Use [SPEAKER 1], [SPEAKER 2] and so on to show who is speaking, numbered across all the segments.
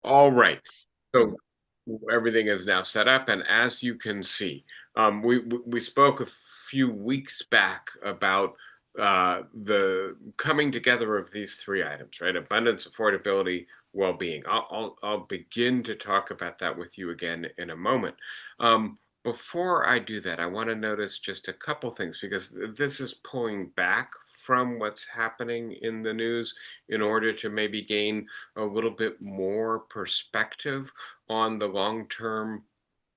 [SPEAKER 1] All right. So everything is now set up, and as you can see, we spoke a few weeks back about the coming together of these three items, right? Abundance, affordability, well-being. I'll begin to talk about that with you again in a moment. Before I do that, I want to notice just a couple things because this is pulling back from what's happening in the news in order to maybe gain a little bit more perspective on the long-term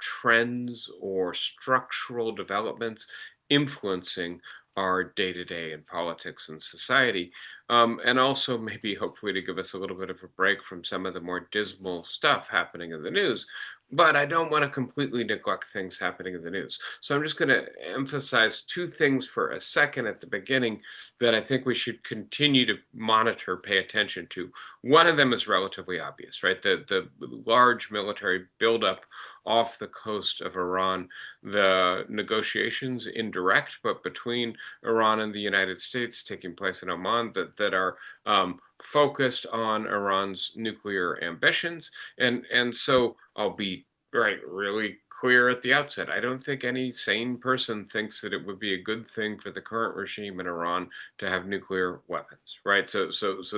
[SPEAKER 1] trends or structural developments influencing our day-to-day in politics and society, and also maybe hopefully to give us a little bit of a break from some of the more dismal stuff happening in the news. But I don't want to completely neglect things happening in the news. So I'm just going to emphasize two things for a second at the beginning that I think we should continue to monitor, pay attention to. One of them is relatively obvious, right? The large military buildup off the coast of Iran, the negotiations indirect, but between Iran and the United States taking place in Oman that are focused on Iran's nuclear ambitions. And so I'll be really clear at the outset. I don't think any sane person thinks that it would be a good thing for the current regime in Iran to have nuclear weapons, right? So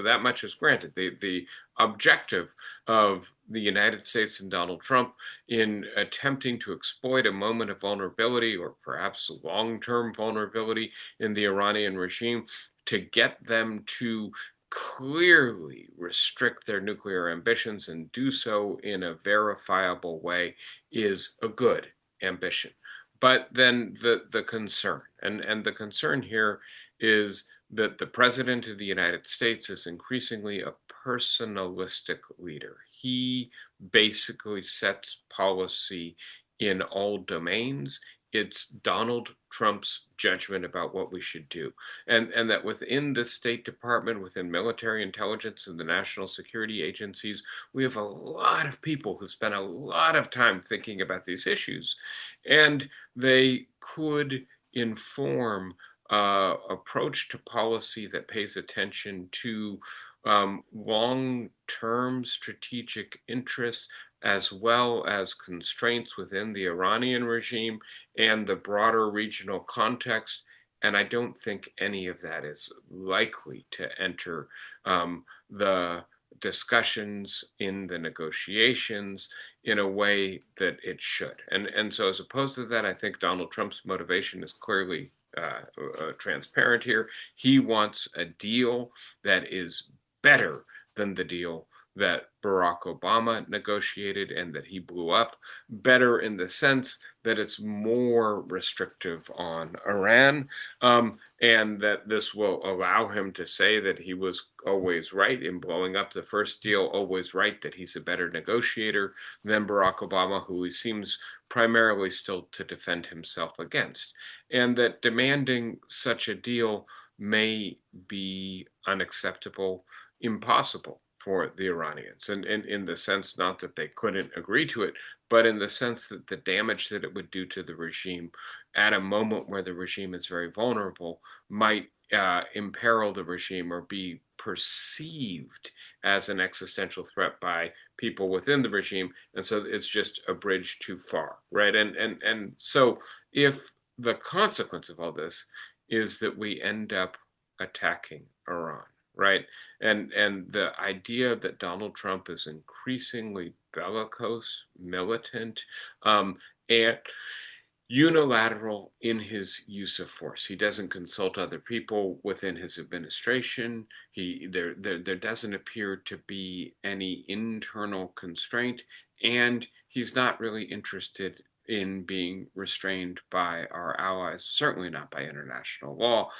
[SPEAKER 1] that much is granted. The objective of the United States and Donald Trump in attempting to exploit a moment of vulnerability or perhaps long-term vulnerability in the Iranian regime to get them to clearly restrict their nuclear ambitions and do so in a verifiable way is a good ambition. But then the concern, and the concern here is that the president of the United States is increasingly a personalistic leader. He basically sets policy in all domains. It's Donald Trump's judgment about what we should do. And that within the State Department, within military intelligence and the national security agencies, we have a lot of people who spend a lot of time thinking about these issues. And they could inform approach to policy that pays attention to long-term strategic interests as well as constraints within the Iranian regime and the broader regional context. And I don't think any of that is likely to enter the discussions in the negotiations in a way that it should. And so as opposed to that, I think Donald Trump's motivation is clearly transparent here. He wants a deal that is better than the deal that Barack Obama negotiated and that he blew up, better in the sense that it's more restrictive on Iran, and that this will allow him to say that he was always right in blowing up the first deal, always right that he's a better negotiator than Barack Obama, who he seems primarily still to defend himself against, and that demanding such a deal may be unacceptable, impossible for the Iranians. And in the sense, not that they couldn't agree to it, but in the sense that the damage that it would do to the regime at a moment where the regime is very vulnerable might imperil the regime or be perceived as an existential threat by people within the regime. And so it's just a bridge too far, right? And so if the consequence of all this is that we end up attacking Iran, right? And the idea that Donald Trump is increasingly bellicose, militant, and unilateral in his use of force. He doesn't consult other people within his administration. There doesn't appear to be any internal constraint, and he's not really interested in being restrained by our allies, certainly not by international law,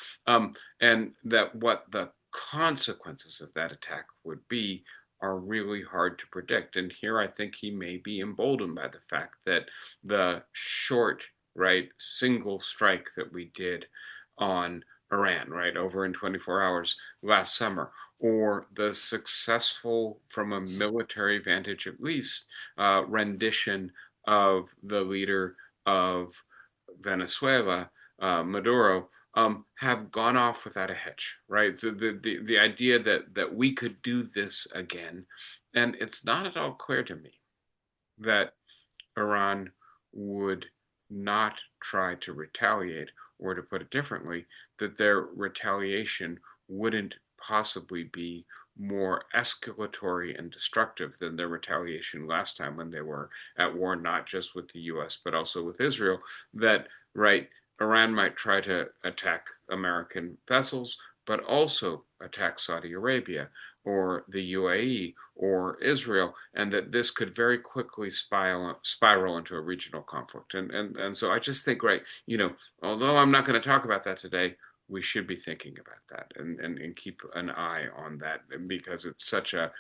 [SPEAKER 1] and that what the consequences of that attack would be are really hard to predict. And here I think he may be emboldened by the fact that the short, right, single strike that we did on Iran, right, over in 24 hours last summer, or the successful, from a military vantage at least, rendition of the leader of Venezuela, Maduro, have gone off without a hitch, right? The idea that we could do this again And it's not at all clear to me that Iran would not try to retaliate, or to put it differently, that their retaliation wouldn't possibly be more escalatory and destructive than their retaliation last time when they were at war, not just with the US, but also with Israel. That, right, Iran might try to attack American vessels, but also attack Saudi Arabia or the UAE or Israel, and that this could very quickly spiral into a regional conflict. And so I just think, right, although I'm not going to talk about that today, we should be thinking about that and keep an eye on that, because it's such a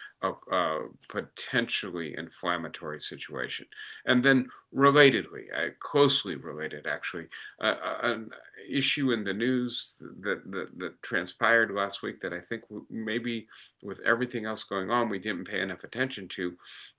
[SPEAKER 1] potentially inflammatory situation. And then relatedly, closely related actually, an issue in the news that transpired last week that I think maybe with everything else going on we didn't pay enough attention to,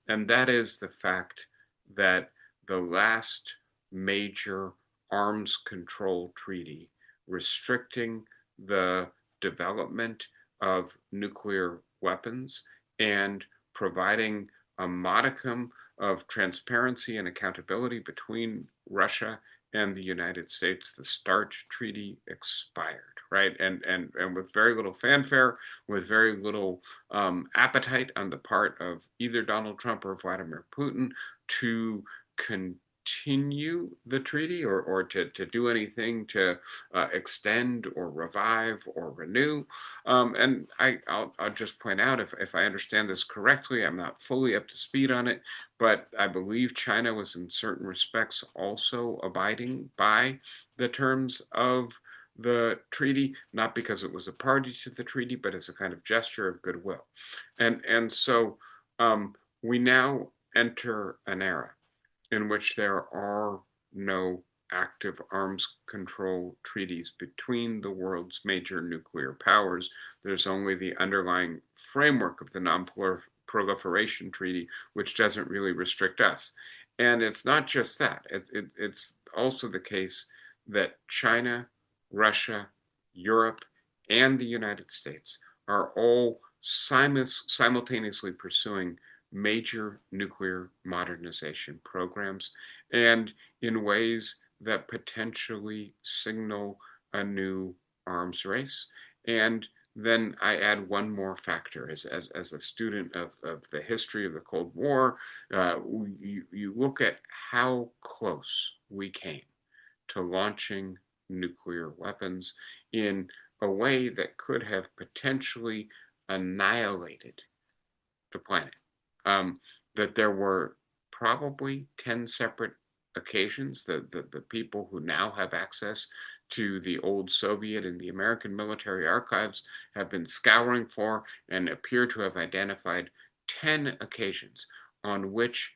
[SPEAKER 1] and that is the fact that the last major arms control treaty restricting the development of nuclear weapons and providing a modicum of transparency and accountability between Russia and the United States, the START treaty, expired, right? And with very little fanfare, with very little appetite on the part of either Donald Trump or Vladimir Putin to continue the treaty, or to do anything to extend or revive or renew. And I'll just point out, if I understand this correctly, I'm not fully up to speed on it, but I believe China was in certain respects also abiding by the terms of the treaty, not because it was a party to the treaty, but as a kind of gesture of goodwill. And so we now enter an era in which there are no active arms control treaties between the world's major nuclear powers. There's only the underlying framework of the Non-Proliferation Treaty, which doesn't really restrict us. And it's not just that, it's also the case that China, Russia, Europe, and the United States are all simultaneously pursuing major nuclear modernization programs, and in ways that potentially signal a new arms race. And then I add one more factor. As a student of the history of the Cold War, you look at how close we came to launching nuclear weapons in a way that could have potentially annihilated the planet. Um, that there were probably 10 separate occasions that the people who now have access to the old Soviet and the American military archives have been scouring for, and appear to have identified 10 occasions on which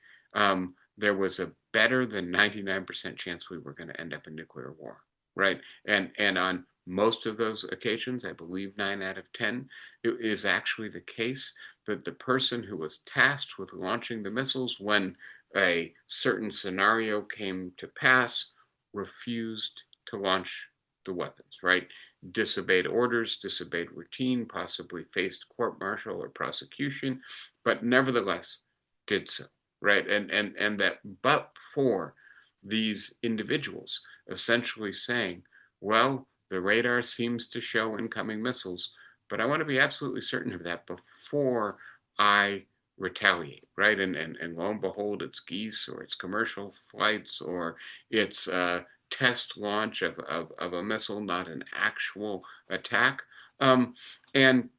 [SPEAKER 1] there was a better than 99% chance we were going to end up in nuclear war, right? And on most of those occasions, I believe 9 out of 10, it is actually the case that the person who was tasked with launching the missiles when a certain scenario came to pass refused to launch the weapons, right? Disobeyed orders, disobeyed routine, possibly faced court martial or prosecution, but nevertheless did so, right? And that, but for these individuals essentially saying, well, the radar seems to show incoming missiles, but I want to be absolutely certain of that before I retaliate, right? And lo and behold, it's geese, or it's commercial flights, or it's a test launch of a missile, not an actual attack. And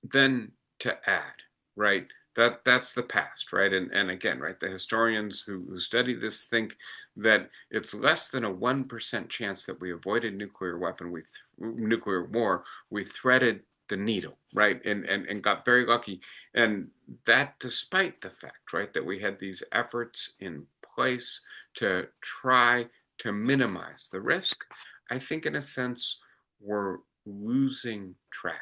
[SPEAKER 1] then to add, right? That's the past, right? And again, right, the historians who study this think that it's less than a 1% chance that we avoided nuclear war. We threaded the needle, right? And got very lucky. And that despite the fact, right, that we had these efforts in place to try to minimize the risk, I think in a sense we're losing track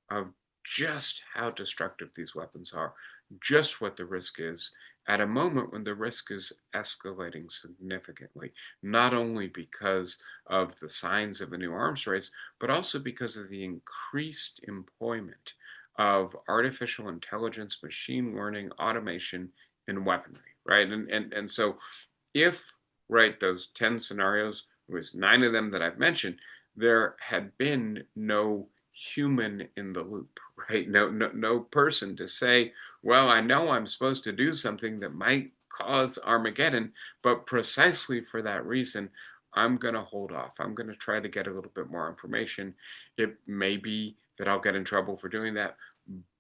[SPEAKER 1] of just how destructive these weapons are, just what the risk is, at a moment when the risk is escalating significantly, not only because of the signs of a new arms race, but also because of the increased employment of artificial intelligence, machine learning, automation, and weaponry, right? And so if, right, those 10 scenarios, it was 9 of them that I've mentioned, there had been no human in the loop, right? No person to say, well, I know I'm supposed to do something that might cause Armageddon, but precisely for that reason, I'm going to hold off. I'm going to try to get a little bit more information. It may be that I'll get in trouble for doing that,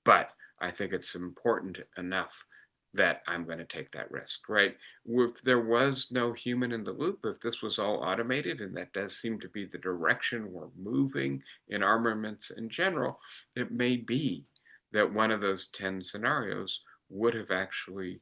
[SPEAKER 1] but I think it's important enough that I'm going to take that risk, right? If there was no human in the loop, if this was all automated, and that does seem to be the direction we're moving in armaments in general, it may be that one of those 10 scenarios would have actually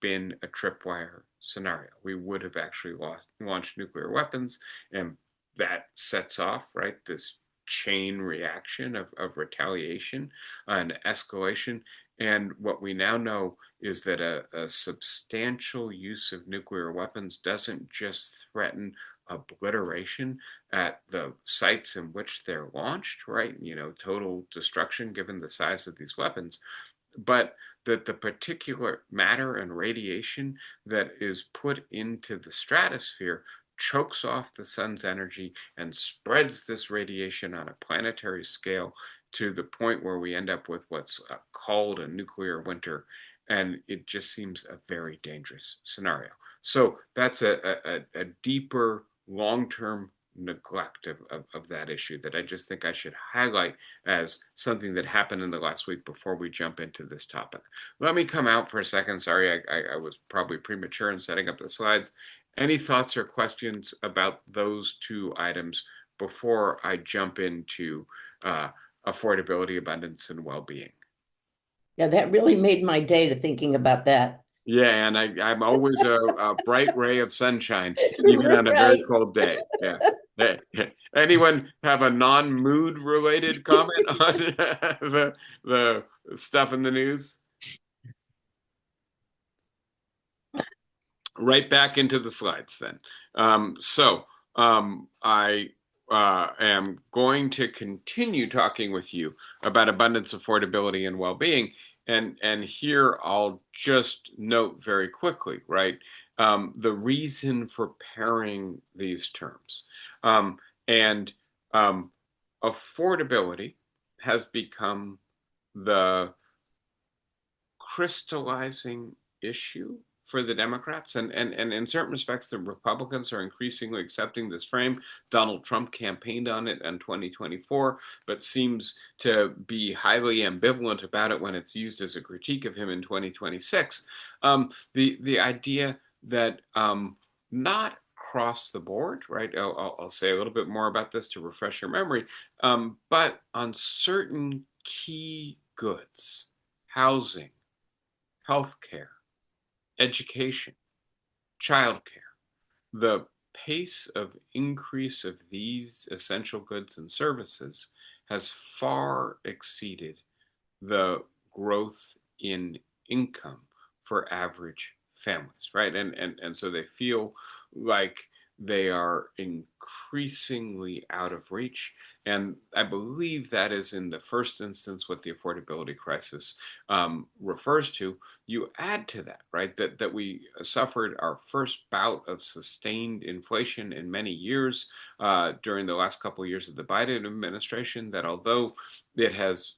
[SPEAKER 1] been a tripwire scenario. We would have actually launched nuclear weapons, and that sets off, right, this chain reaction of retaliation and escalation. And what we now know is that a substantial use of nuclear weapons doesn't just threaten obliteration at the sites in which they're launched, right? Total destruction given the size of these weapons, but that the particular matter and radiation that is put into the stratosphere chokes off the sun's energy and spreads this radiation on a planetary scale to the point where we end up with what's called a nuclear winter. And it just seems a very dangerous scenario. So that's a deeper, long-term neglect of that issue that I just think I should highlight as something that happened in the last week before we jump into this topic. Let me come out for a second. Sorry, I was probably premature in setting up the slides. Any thoughts or questions about those two items before I jump into affordability, abundance, and well-being?
[SPEAKER 2] Yeah, that really made my day to thinking about that.
[SPEAKER 1] Yeah, and I'm always a bright ray of sunshine, even on a very
[SPEAKER 2] Right.
[SPEAKER 1] cold day. Yeah. Anyone have a non-mood related comment on the stuff in the news? Right back into the slides then. I am going to continue talking with you about abundance, affordability, and well-being. And here I'll just note very quickly, right, the reason for pairing these terms. And affordability has become the crystallizing issue for the Democrats. And in certain respects, the Republicans are increasingly accepting this frame. Donald Trump campaigned on it in 2024, but seems to be highly ambivalent about it when it's used as a critique of him in 2026. The idea that not across the board, right? I'll say a little bit more about this to refresh your memory, but on certain key goods, housing, healthcare, education, childcare. The pace of increase of these essential goods and services has far exceeded the growth in income for average families, right? And so they feel like they are increasingly out of reach. And I believe that is in the first instance what the affordability crisis refers to. You add to that, right, that we suffered our first bout of sustained inflation in many years during the last couple of years of the Biden administration, that although it has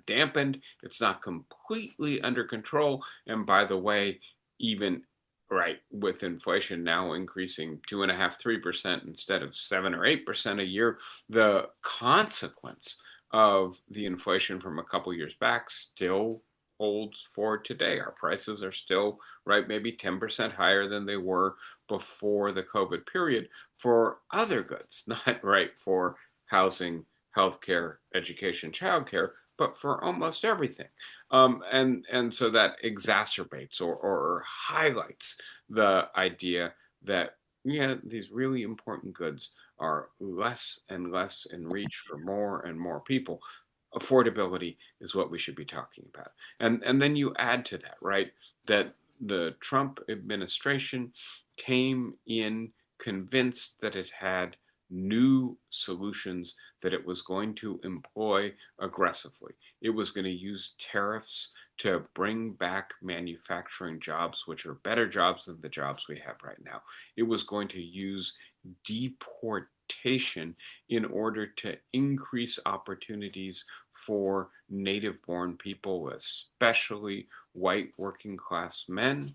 [SPEAKER 1] dampened, it's not completely under control. And by the way, even right with inflation now increasing 2.5%, 3% instead of 7 or 8% a year, the consequence of the inflation from a couple years back still holds for today. Our prices are still right, maybe 10% higher than they were before the COVID period for other goods, not right for housing, healthcare, education, childcare, but for almost everything. And so that exacerbates or highlights the idea that, yeah, these really important goods are less and less in reach for more and more people. Affordability is what we should be talking about. And then you add to that, right, that the Trump administration came in convinced that it had new solutions that it was going to employ aggressively. It was going to use tariffs to bring back manufacturing jobs, which are better jobs than the jobs we have right now. It was going to use deportation in order to increase opportunities for native born people, especially white working class men.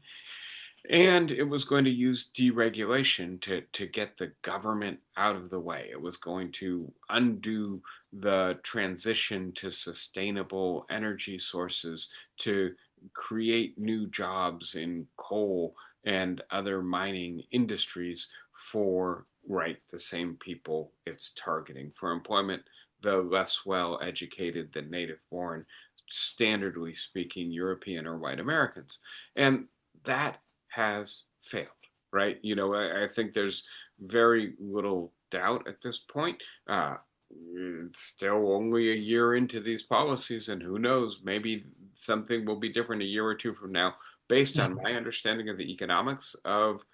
[SPEAKER 1] And it was going to use deregulation to get the government out of the way. It was going to undo the transition to sustainable energy sources, to create new jobs in coal and other mining industries for, right, the same people it's targeting for employment, the less well educated, the native born, standardly speaking, European or white Americans. And that has failed, right? I think there's very little doubt at this point. It's still only a year into these policies, and who knows, maybe something will be different a year or two from now, based
[SPEAKER 2] Yeah.
[SPEAKER 1] on my understanding of the economics of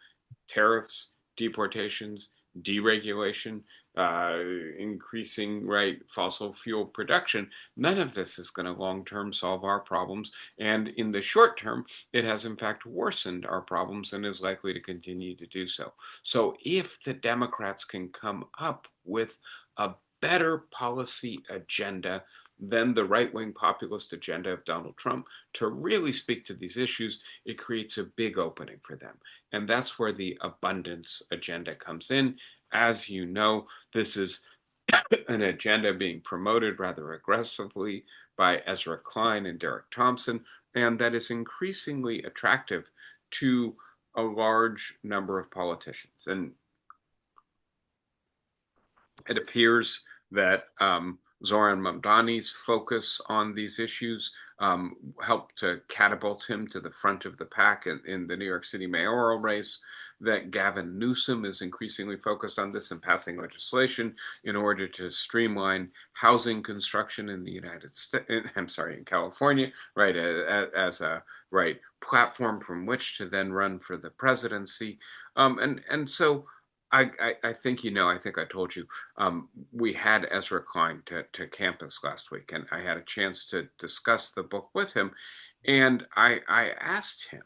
[SPEAKER 1] tariffs, deportations, deregulation, uh, increasing right fossil fuel production. None of this is going to long term solve our problems, and in the short term, it has in fact worsened our problems and is likely to continue to do so. So, if the Democrats can come up with a better policy agenda than the right wing populist agenda of Donald Trump to really speak to these issues, it creates a big opening for them. And that's where the abundance agenda comes in. As you know, this is an agenda being promoted rather aggressively by Ezra Klein and Derek Thompson, and that is increasingly attractive to a large number of politicians. And it appears that Zoran Mamdani's focus on these issues helped to catapult him to the front of the pack in the New York City mayoral race, that Gavin Newsom is increasingly focused on this and passing legislation in order to streamline housing construction in the United States, I'm sorry, in California, right, as a right platform from which to then run for the presidency. And so I think, I think I told you, we had Ezra Klein to campus last week, and I had a chance to discuss the book with him. And I asked him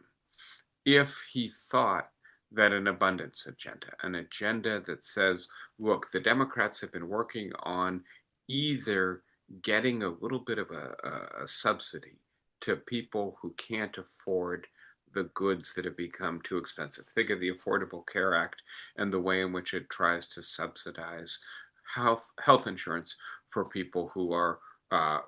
[SPEAKER 1] if he thought that an abundance agenda, an agenda that says, look, the Democrats have been working on either getting a little bit of a subsidy to people who can't afford the goods that have become too expensive. Think of the Affordable Care Act and the way in which it tries to subsidize health insurance for people who are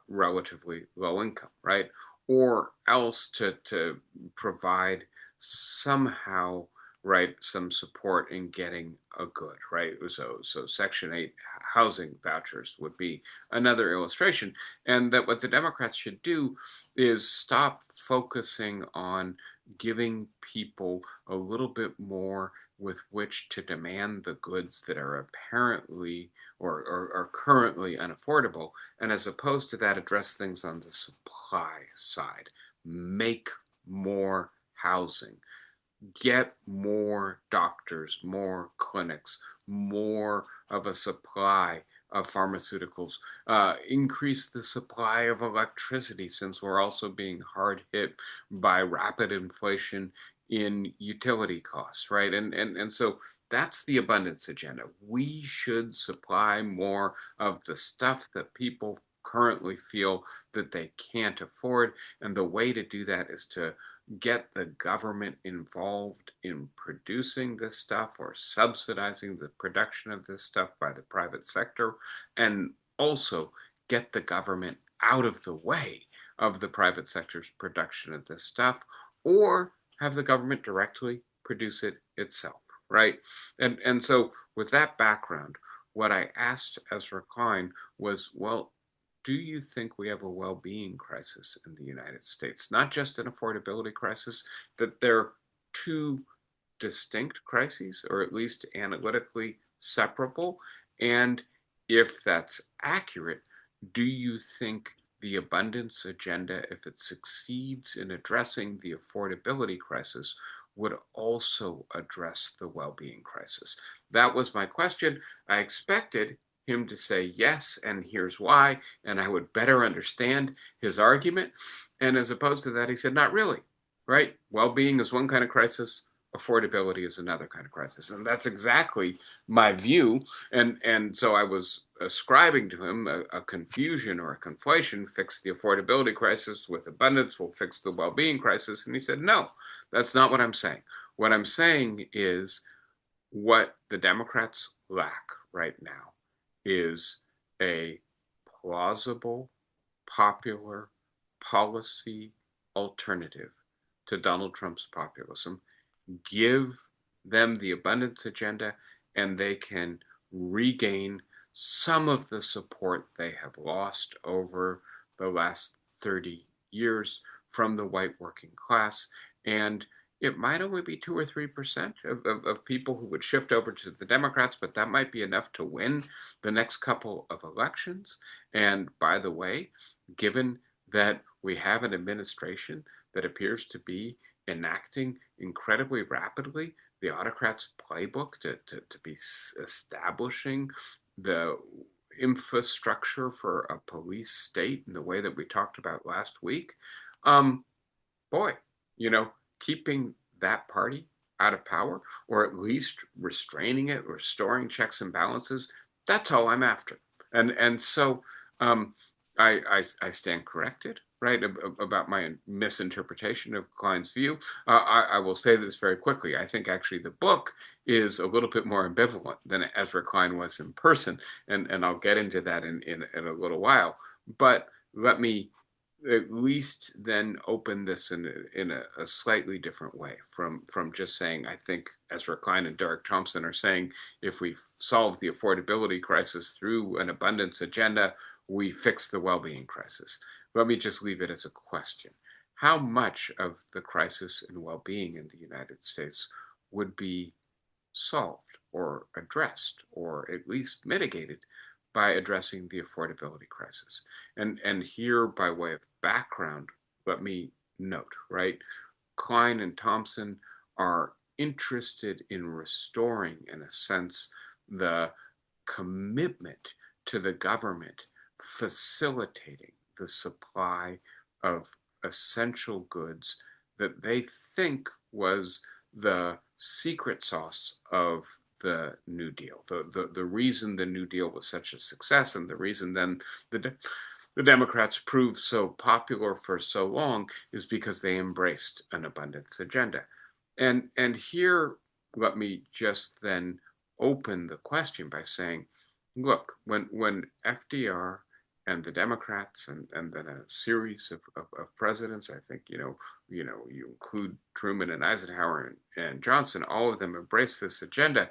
[SPEAKER 1] relatively low income, right? Or else to provide somehow, right, some support in getting a good, right? So Section 8 housing vouchers would be another illustration. And that what the Democrats should do is stop focusing on giving people a little bit more with which to demand the goods that are apparently or are currently unaffordable, and as opposed to that, address things on the supply side. Make more housing, get more doctors, more clinics, more of a supply of pharmaceuticals, increase the supply of electricity, since we're also being hard hit by rapid inflation in utility costs, right? And so that's the abundance agenda. We should supply more of the stuff that people currently feel that they can't afford. And the way to do that is to get the government involved in producing this stuff or subsidizing the production of this stuff by the private sector, and also get the government out of the way of the private sector's production of this stuff, or have the government directly produce it itself, right? And so with that background, what I asked Ezra Klein was, well, do you think we have a well-being crisis in the United States? Not just an affordability crisis, that they're two distinct crises, or at least analytically separable? And if that's accurate, do you think the abundance agenda, if it succeeds in addressing the affordability crisis, would also address the well-being crisis? That was my question. I expected him to say yes, and here's why, and I would better understand his argument. And as opposed to that, he said, not really, right? Well-being is one kind of crisis, affordability is another kind of crisis. And that's exactly my view. And so I was ascribing to him a confusion or a conflation. Fix the affordability crisis with abundance will fix the well-being crisis. And he said, no, that's not what I'm saying. What I'm saying is what the Democrats lack right now is a plausible, popular policy alternative to Donald Trump's populism. Give them the abundance agenda, and they can regain some of the support they have lost over the last 30 years from the white working class. And it might only be 2 or 3% of people who would shift over to the Democrats, but that might be enough to win the next couple of elections. And by the way, given that we have an administration that appears to be enacting incredibly rapidly the autocrats' playbook to be establishing the infrastructure for a police state in the way that we talked about last week, um, boy, you know, keeping that party out of power, or at least restraining it, restoring checks and balances, that's all I'm after. And so um, I stand corrected, right, about my misinterpretation of Klein's view. I will say this very quickly. I think actually the book is a little bit more ambivalent than Ezra Klein was in person, and I'll get into that in a little while. But let me at least then open this in a slightly different way from just saying, I think Ezra Klein and Derek Thompson are saying, if we solve the affordability crisis through an abundance agenda, we fix the well-being crisis. Let me just leave it as a question. How much of the crisis in well-being in the United States would be solved or addressed or at least mitigated by addressing the affordability crisis? And here, by way of background, let me note, right? Klein and Thompson are interested in restoring, in a sense, the commitment to the government facilitating the supply of essential goods that they think was the secret sauce of the New Deal, the reason the New Deal was such a success, and the reason then the Democrats proved so popular for so long is because they embraced an abundance agenda. And here, let me just then open the question by saying, look, when FDR and the Democrats and then a series of presidents, I think, you include Truman and Eisenhower and Johnson, all of them embraced this agenda.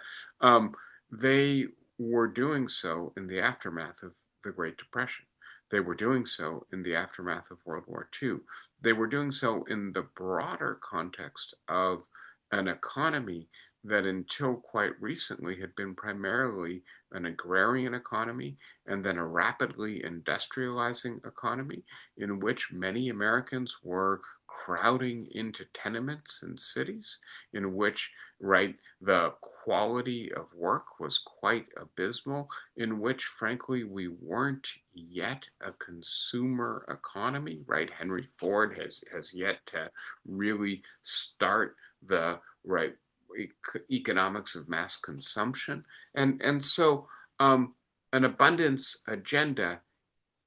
[SPEAKER 1] They were doing so in the aftermath of the Great Depression. They were doing so in the aftermath of World War II. They were doing so in the broader context of an economy that until quite recently had been primarily an agrarian economy and then a rapidly industrializing economy in which many Americans were crowding into tenements and cities, in which, right, the quality of work was quite abysmal, in which, frankly, we weren't yet a consumer economy, right? Henry Ford has yet to really start the right economics of mass consumption, and so an abundance agenda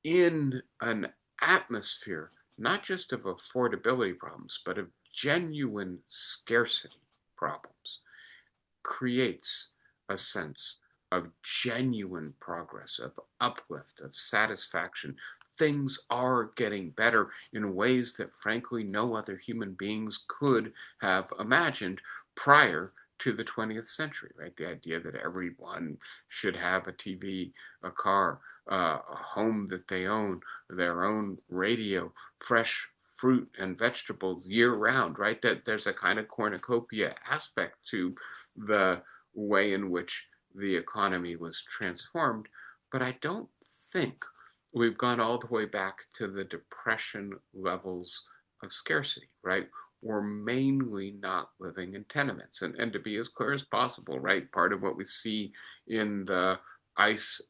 [SPEAKER 1] in an atmosphere not just of affordability problems but of genuine scarcity problems creates a sense of genuine progress, of uplift, of satisfaction. Things are getting better in ways that, frankly, no other human beings could have imagined prior to the 20th century, right? The idea that everyone should have a TV, a car, a home that they own, their own radio, fresh fruit and vegetables year round, right? That there's a kind of cornucopia aspect to the way in which the economy was transformed. But I don't think we've gone all the way back to the Depression levels of scarcity, right? We're mainly not living in tenements. And to be as clear as possible, right? Part of what we see in the ICE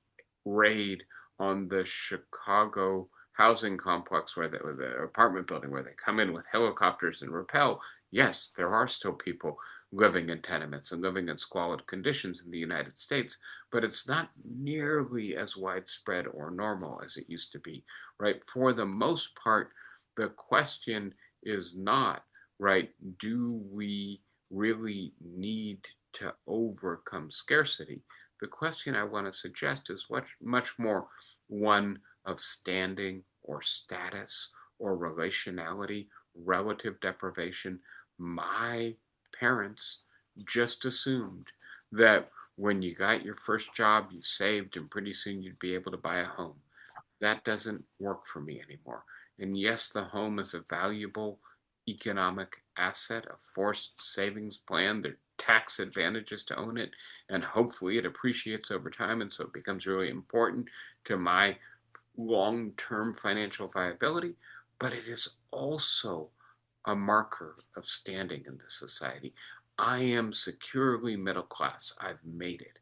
[SPEAKER 1] raid on the Chicago housing complex where the apartment building where they come in with helicopters and rappel, yes, there are still people living in tenements and living in squalid conditions in the United States, but it's not nearly as widespread or normal as it used to be, right? For the most part, the question is not, right, do we really need to overcome scarcity? The question I want to suggest is much more one of standing or status or relationality, relative deprivation. My parents just assumed that when you got your first job, you saved, and pretty soon you'd be able to buy a home. That doesn't work for me anymore. And yes, the home is a valuable economic asset, a forced savings plan. There are tax advantages to own it, and hopefully it appreciates over time. And so it becomes really important to my long term financial viability. But it is also a marker of standing in the society. I am securely middle class. I've made it.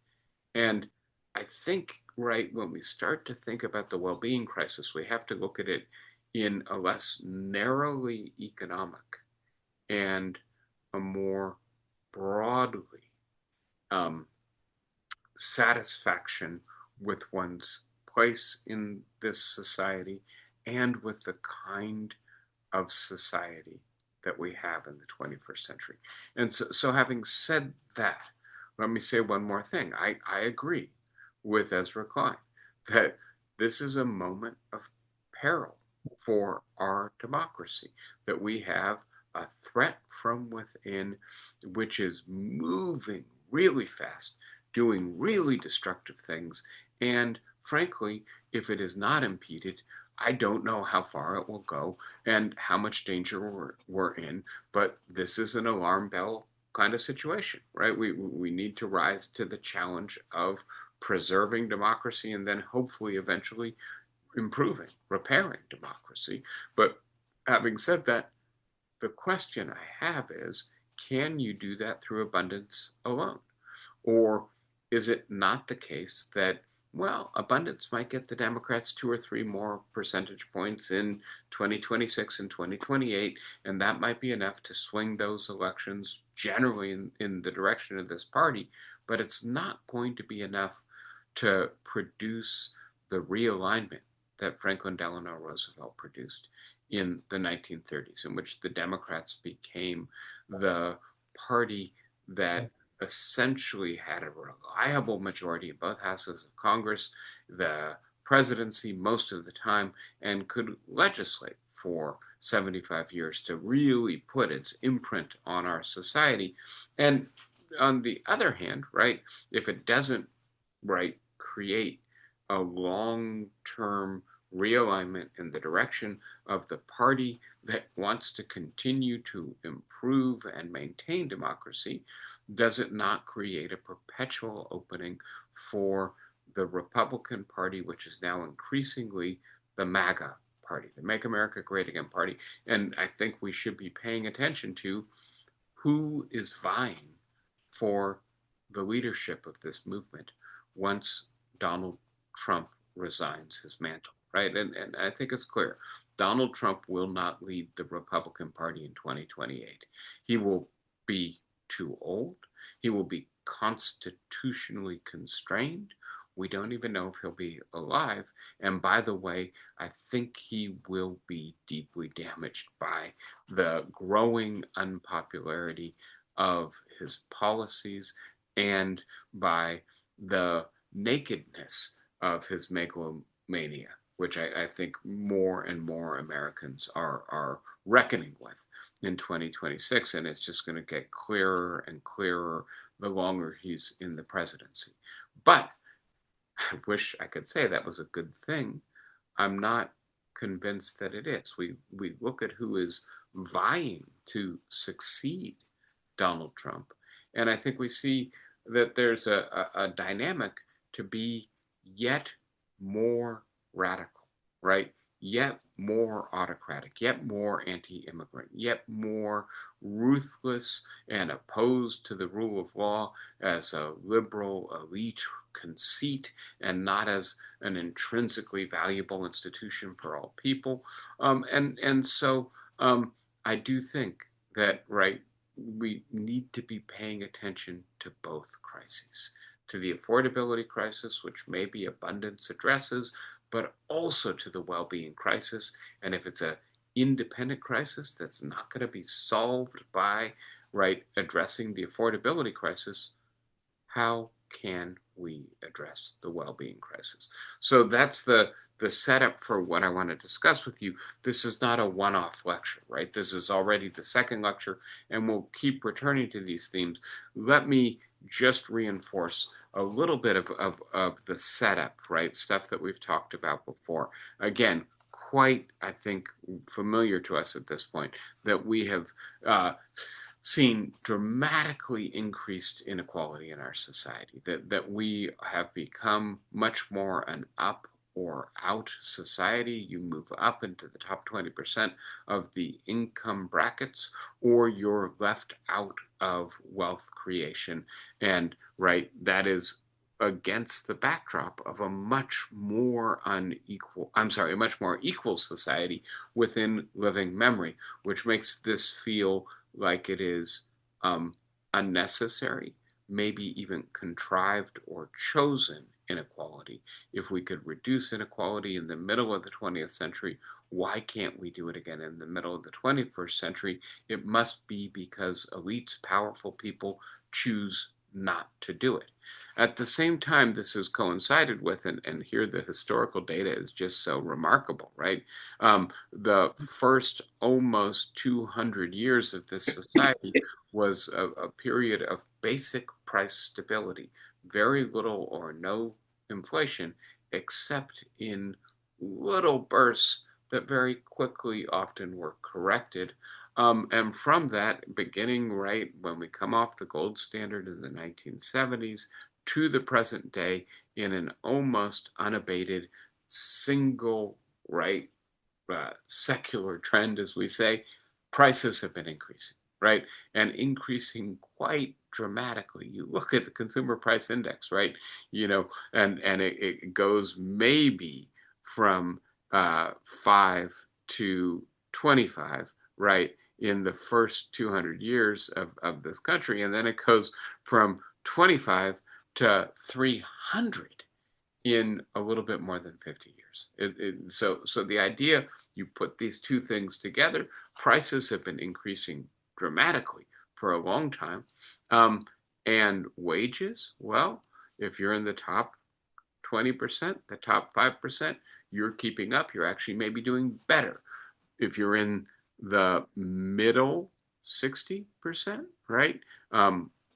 [SPEAKER 1] And I think, right, when we start to think about the well being crisis, we have to look at it in a less narrowly economic and a more broadly um, satisfaction with one's place in this society and with the kind of society that we have in the 21st century. And so having said that, let me say one more thing. I agree with Ezra Klein that this is a moment of peril for our democracy, that we have a threat from within which is moving really fast, doing really destructive things, and frankly, if it is not impeded, I don't know how far it will go and how much danger we're in, but this is an alarm bell kind of situation, right? We need to rise to the challenge of preserving democracy and then hopefully eventually improving, repairing democracy. But having said that, the question I have is, can you do that through abundance alone? Or is it not the case that, well, abundance might get the Democrats 2 or 3 more percentage points in 2026 and 2028, and that might be enough to swing those elections generally in the direction of this party, but it's not going to be enough to produce the realignment that Franklin Delano Roosevelt produced in the 1930s, in which the Democrats became the party that essentially had a reliable majority in both houses of Congress, the presidency most of the time, and could legislate for 75 years to really put its imprint on our society. And on the other hand, right, if it doesn't, right, create a long term realignment in the direction of the party that wants to continue to improve and maintain democracy, does it not create a perpetual opening for the Republican Party, which is now increasingly the MAGA party, the Make America Great Again party? And I think we should be paying attention to who is vying for the leadership of this movement once Donald Trump resigns his mantle, right? And I think it's clear Donald Trump will not lead the Republican Party in 2028. He will be too old. He will be constitutionally constrained. We don't even know if he'll be alive. And by the way, I think he will be deeply damaged by the growing unpopularity of his policies and by the nakedness of his megalomania, which I think more and more Americans are reckoning with in 2026. And it's just going to get clearer and clearer the longer he's in the presidency. But I wish I could say that was a good thing. I'm not convinced that it is. We look at who is vying to succeed Donald Trump, and I think we see that there's a dynamic to be yet more radical, right? Yet more autocratic, yet more anti-immigrant, yet more ruthless and opposed to the rule of law as a liberal elite conceit and not as an intrinsically valuable institution for all people. And so I do think that, right, we need to be paying attention to both crises, to the affordability crisis, which maybe abundance addresses, but also to the well-being crisis. And if it's a independent crisis that's not going to be solved by, right, addressing the affordability crisis, how can we address the well-being crisis? So that's the setup for what I want to discuss with you. This is not a one-off lecture, right? This is already the second lecture, and we'll keep returning to these themes. Let me just reinforce a little bit of the setup, right? Stuff that we've talked about before. Again, quite, I think, familiar to us at this point, that we have seen dramatically increased inequality in our society, that we have become much more an up or out society. You move up into the top 20% of the income brackets, or you're left out of wealth creation. And right, that is against the backdrop of a much more a much more equal society within living memory, which makes this feel like it is um, unnecessary, maybe even contrived or chosen inequality. If we could reduce inequality in the middle of the 20th century, why can't we do it again in the middle of the 21st century? It must be because elites, powerful people, choose not to do it. At the same time, this has coincided with, and here the historical data is just so remarkable, right? The first almost 200 years of this society was a period of basic price stability, very little or no inflation, except in little bursts that very quickly often were corrected. And from that, beginning right when we come off the gold standard in the 1970s to the present day, in an almost unabated single right secular trend, as we say, prices have been increasing, right? And increasing quite dramatically. You look at the consumer price index, right? You know, and it goes maybe from 5 to 25, right? In the first 200 years of this country. And then it goes from 25 to 300 in a little bit more than 50 years. So the idea, you put these two things together, prices have been increasing dramatically for a long time. Um, and wages, well, if you're in the top 20%, the top 5%, you're keeping up. You're actually maybe doing better. If you're in the middle 60%, right?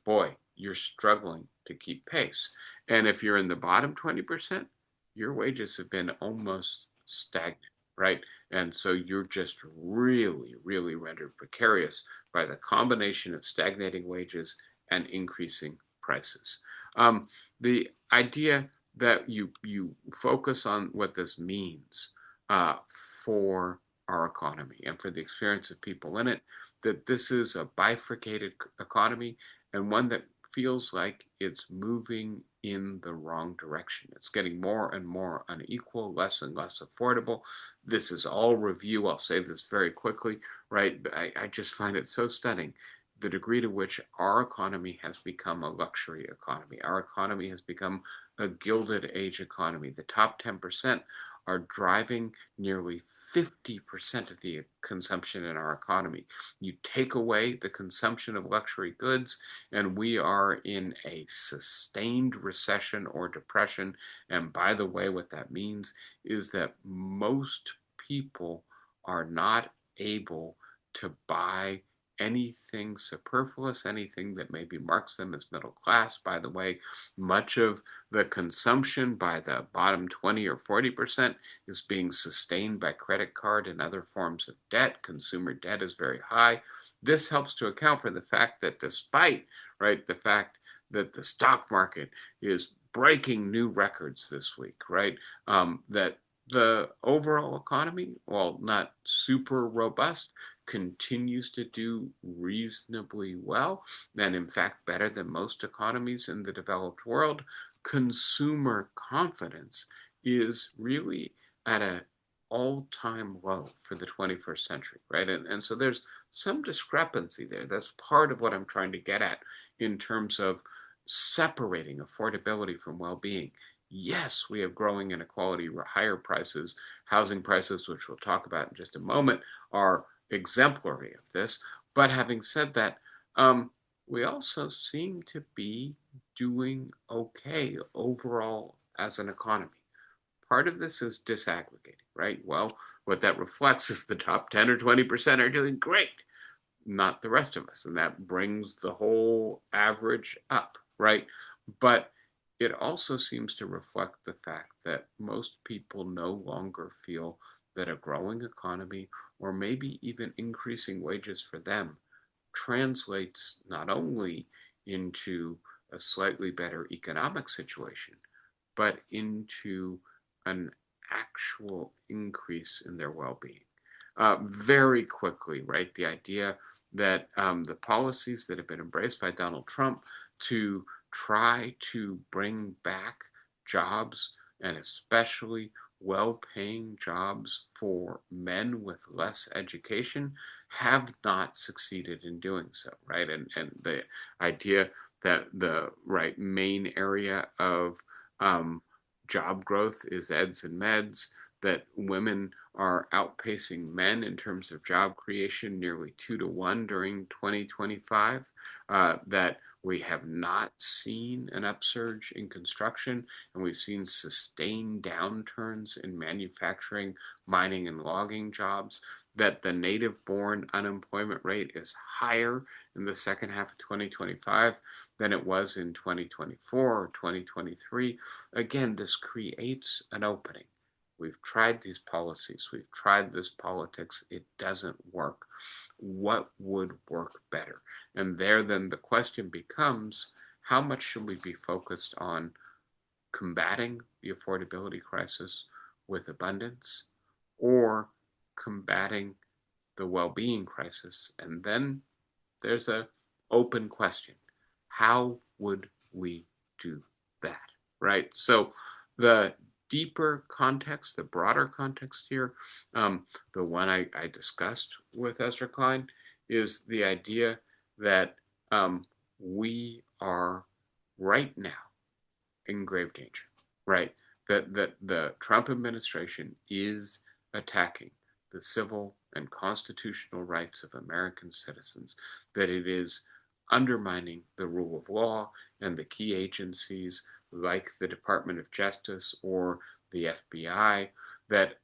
[SPEAKER 1] Boy, you're struggling to keep pace. And if you're in the bottom 20%, your wages have been almost stagnant, right? And so you're just really, really rendered precarious by the combination of stagnating wages and increasing prices. The idea that you focus on what this means for our economy and for the experience of people in it, that this is a bifurcated economy and one that feels like it's moving in the wrong direction. It's getting more and more unequal, less and less affordable. This is all review. I'll say this very quickly, right? But I just find it so stunning the degree to which our economy has become a luxury economy. Our economy has become a Gilded Age economy. The top 10% are driving nearly 50% of the consumption in our economy. You take away the consumption of luxury goods, and we are in a sustained recession or depression. And by the way, what that means is that most people are not able to buy anything superfluous, anything that maybe marks them as middle class. By the way, much of the consumption by the bottom 20 or 40% is being sustained by credit card and other forms of debt. Consumer debt is very high. This helps to account for the fact that despite, right, the fact that the stock market is breaking new records this week, right, that the overall economy, while not super robust, continues to do reasonably well, and in fact, better than most economies in the developed world. Consumer confidence is really at an all-time low for the 21st century, right? And so there's some discrepancy there. That's part of what I'm trying to get at in terms of separating affordability from well-being. Yes, we have growing inequality, higher prices, housing prices, which we'll talk about in just a moment, are exemplary of this. But having said that, we also seem to be doing okay overall as an economy. Part of this is disaggregating, right? Well, what that reflects is the top 10 or 20% are doing great, not the rest of us. And that brings the whole average up, right? But it also seems to reflect the fact that most people no longer feel that a growing economy or maybe even increasing wages for them translates not only into a slightly better economic situation, but into an actual increase in their well-being. Very quickly, right? The idea that the policies that have been embraced by Donald Trump to try to bring back jobs, and especially well-paying jobs for men with less education, have not succeeded in doing so, right? And the idea that the right main area of um, job growth is eds and meds, that women are outpacing men in terms of job creation nearly 2 to 1 during 2025, that we have not seen an upsurge in construction, and we've seen sustained downturns in manufacturing, mining, and logging jobs, that the native born unemployment rate is higher in the second half of 2025 than it was in 2024 or 2023. Again, this creates an opening. We've tried these policies, we've tried this politics, it doesn't work. What would work better? And there, then the question becomes, how much should we be focused on combating the affordability crisis with abundance, or combating the well-being crisis? And then there's a open question. How would we do that? Right? So the deeper context, the broader context here, the one I discussed with Ezra Klein, is the idea that we are right now in grave danger, right? That the Trump administration is attacking the civil and constitutional rights of American citizens, that it is undermining the rule of law and the key agencies like the Department of Justice or the FBI that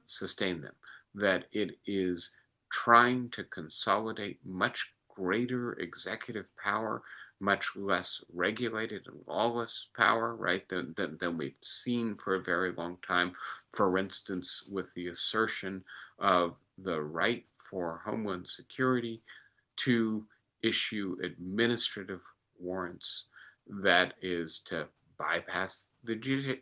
[SPEAKER 1] sustain them, that it is trying to consolidate much greater executive power, much less regulated and lawless power, right, than we've seen for a very long time. For instance, with the assertion of the right for Homeland Security to issue administrative warrants, that is to bypass the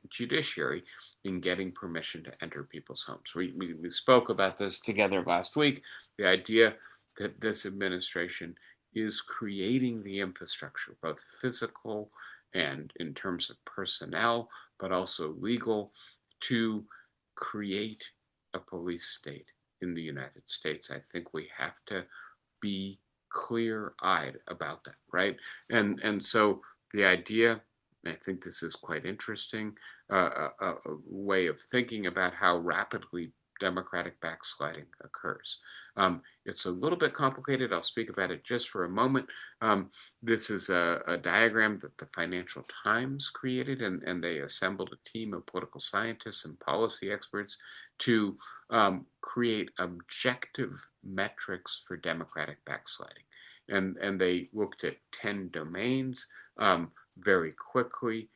[SPEAKER 1] judiciary in getting permission to enter people's homes. We spoke about this together last week, the idea that this administration is creating the infrastructure, both physical and in terms of personnel, but also legal, to create a police state in the United States. I think we have to be clear-eyed about that, right? And so the idea, I think this is quite interesting, a way of thinking about how rapidly democratic backsliding occurs. It's a little bit complicated. I'll speak about it just for a moment. This is a diagram that the Financial Times created, and they assembled a team of political scientists and policy experts to create objective metrics for democratic backsliding. And they looked at 10 domains very quickly.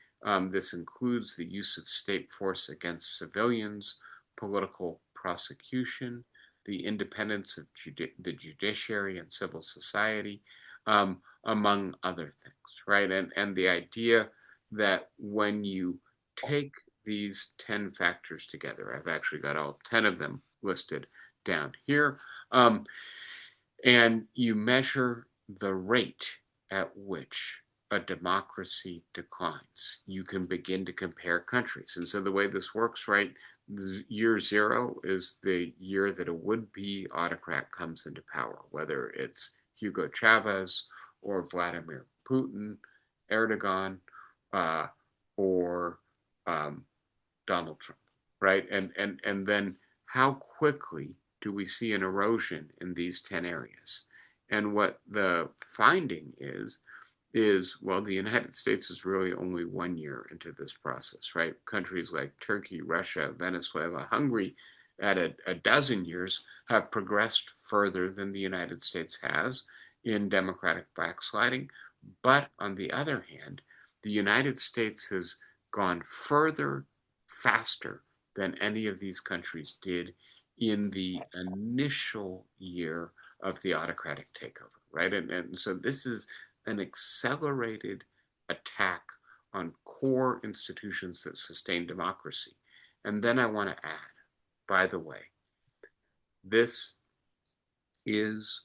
[SPEAKER 1] This includes the use of state force against civilians, political prosecution, the independence of the judiciary and civil society, among other things, right? And the idea that when you take these 10 factors together. I've actually got all 10 of them listed down here. Um, and you measure the rate at which a democracy declines. You can begin to compare countries. And so the way this works, right, year zero is the year that a would-be autocrat comes into power, whether it's Hugo Chavez or Vladimir Putin, Erdogan, uh, or um, Donald Trump, right? And then how quickly do we see an erosion in these 10 areas? And what the finding is, well, the United States is really only 1 year into this process, right? Countries like Turkey, Russia, Venezuela, Hungary, at a dozen years, have progressed further than the United States has in democratic backsliding. But on the other hand, the United States has gone further, faster than any of these countries did in the initial year of the autocratic takeover, right? And so this is an accelerated attack on core institutions that sustain democracy. And then I want to add, by the way, this is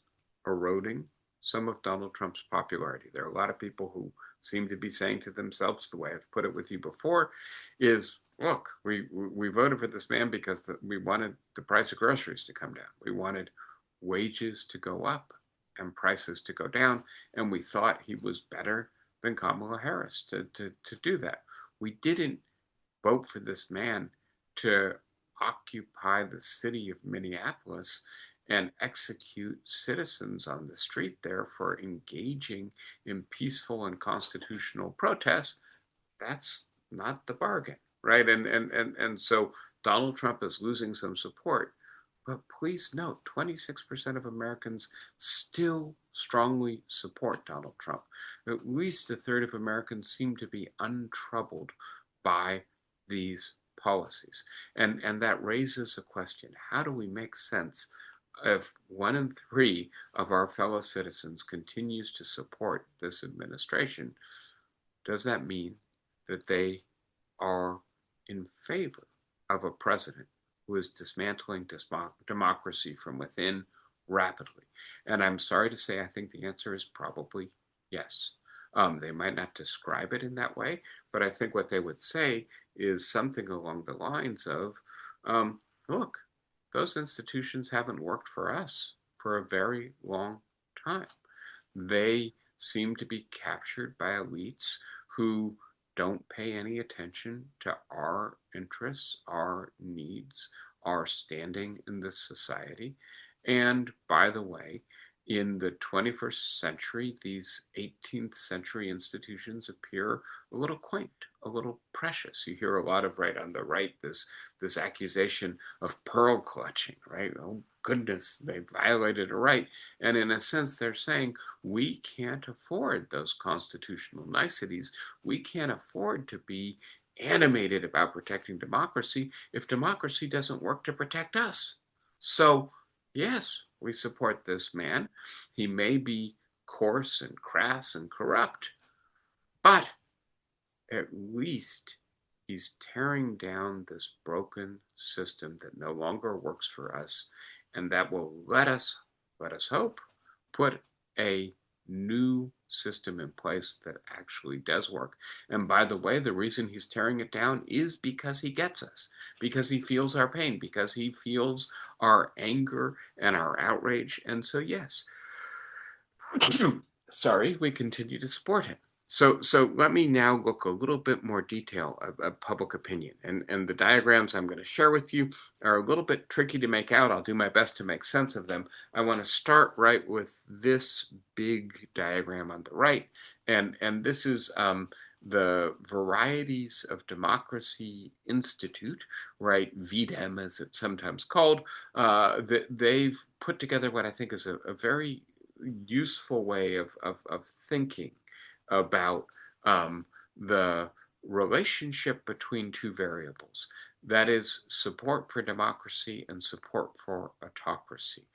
[SPEAKER 1] eroding some of Donald Trump's popularity. There are a lot of people who seem to be saying to themselves, the way I've put it with you before, is look, we voted for this man because we wanted the price of groceries to come down. We wanted wages to go up and prices to go down, and we thought he was better than Kamala Harris to do that. We didn't vote for this man to occupy the city of Minneapolis and execute citizens on the street there for engaging in peaceful and constitutional protests. That's not the bargain, right? And so Donald Trump is losing some support. But please note, 26% of Americans still strongly support Donald Trump. At least a third of Americans seem to be untroubled by these policies. And that raises a question. How do we make sense if 1 in 3 of our fellow citizens continues to support this administration? Does that mean that they are in favor of a president who is dismantling democracy from within rapidly? And I'm sorry to say, I think the answer is probably yes. They might not describe it in that way, but I think what they would say is something along the lines of, look, those institutions haven't worked for us for a very long time. They seem to be captured by elites who don't pay any attention to our interests, our needs, our standing in this society. And by the way, in the 21st century, these 18th century institutions appear a little quaint, a little precious. You hear a lot of, right on the right, this accusation of pearl clutching, right? Oh goodness, they violated a right. And in a sense, they're saying we can't afford those constitutional niceties. We can't afford to be animated about protecting democracy if democracy doesn't work to protect us. So yes, we support this man. He may be coarse and crass and corrupt, but at least he's tearing down this broken system that no longer works for us, and that will let us hope, put a new system in place that actually does work. And by the way, the reason he's tearing it down is because he gets us, because he feels our pain, because he feels our anger and our outrage. And so, yes, sorry, we continue to support him. So let me now look a little bit more detail of public opinion. And the diagrams I'm going to share with you are a little bit tricky to make out. I'll do my best to make sense of them. I want to start right with this big diagram on the right. And this is the Varieties of Democracy Institute, right? VDEM, as it's sometimes called. They've put together what I think is a very useful way of thinking about the relationship between two variables. That is support for democracy and support for autocracy.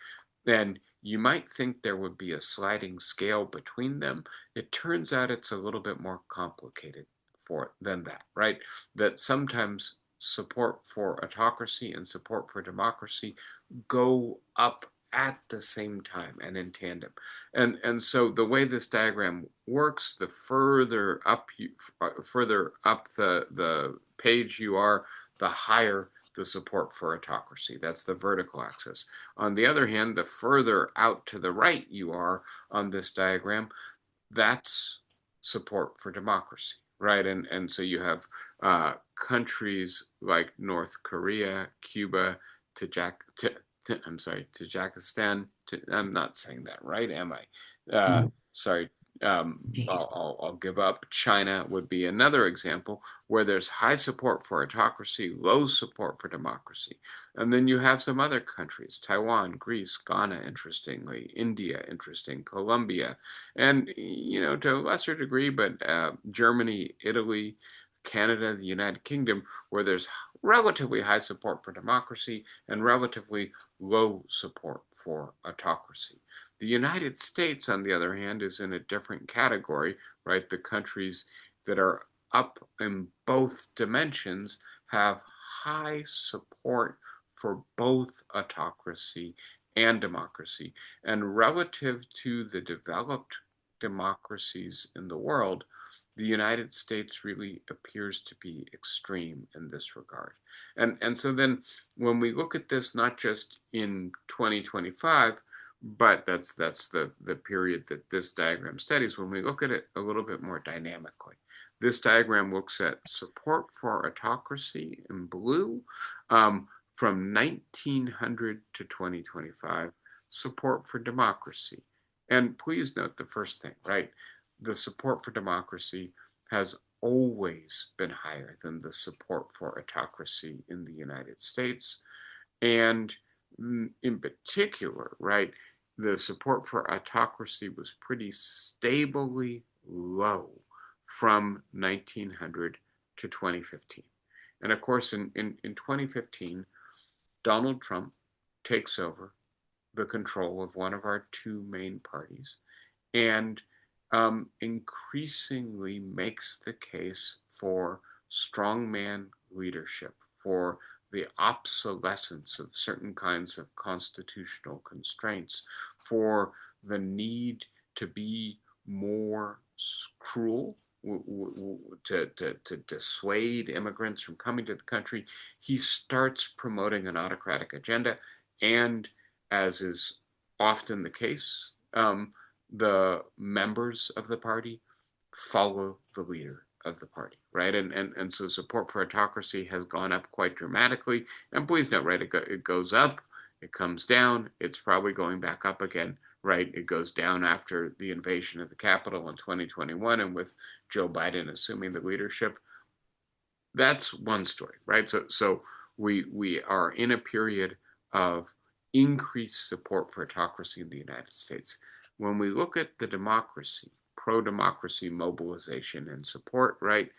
[SPEAKER 1] And you might think there would be a sliding scale between them. It turns out it's a little bit more complicated. for than that, right? That sometimes support for autocracy and support for democracy go up at the same time and in tandem. And so the way this diagram works, the further up the page you are, the higher the support for autocracy. That's the vertical axis. On the other hand, the further out to the right you are on this diagram, that's support for democracy, right? And so you have countries like North Korea, Cuba, Tajik, I'm sorry, Tajikistan. I'm not saying that right, am I? Sorry. I'll give up. China would be another example where there's high support for autocracy, low support for democracy. And then you have some other countries, Taiwan, Greece, Ghana, interestingly, India, interesting, Colombia, and, to a lesser degree, but Germany, Italy, Canada, the United Kingdom, where there's relatively high support for democracy and relatively low support for autocracy. The United States, on the other hand, is in a different category, right? The countries that are up in both dimensions have high support for both autocracy and democracy. And relative to the developed democracies in the world, the United States really appears to be extreme in this regard. And so then when we look at this, not just in 2025, but that's the period that this diagram studies, when we look at it a little bit more dynamically. This diagram looks at support for autocracy in blue from 1900 to 2025, support for democracy. And please note the first thing, right? The support for democracy has always been higher than the support for autocracy in the United States. And in particular, right, the support for autocracy was pretty stably low from 1900 to 2015. And of course, in 2015, Donald Trump takes over the control of one of our two main parties and increasingly makes the case for strongman leadership, for the obsolescence of certain kinds of constitutional constraints, for the need to be more cruel, to dissuade immigrants from coming to the country. He starts promoting an autocratic agenda, and as is often the case, the members of the party follow the leader of the party, right? And so support for autocracy has gone up quite dramatically. And please note, right, it goes up, it comes down, it's probably going back up again, right? It goes down after the invasion of the Capitol in 2021 and with Joe Biden assuming the leadership. That's one story, right? So we are in a period of increased support for autocracy in the United States. When we look at the democracy, pro-democracy mobilization and support, right?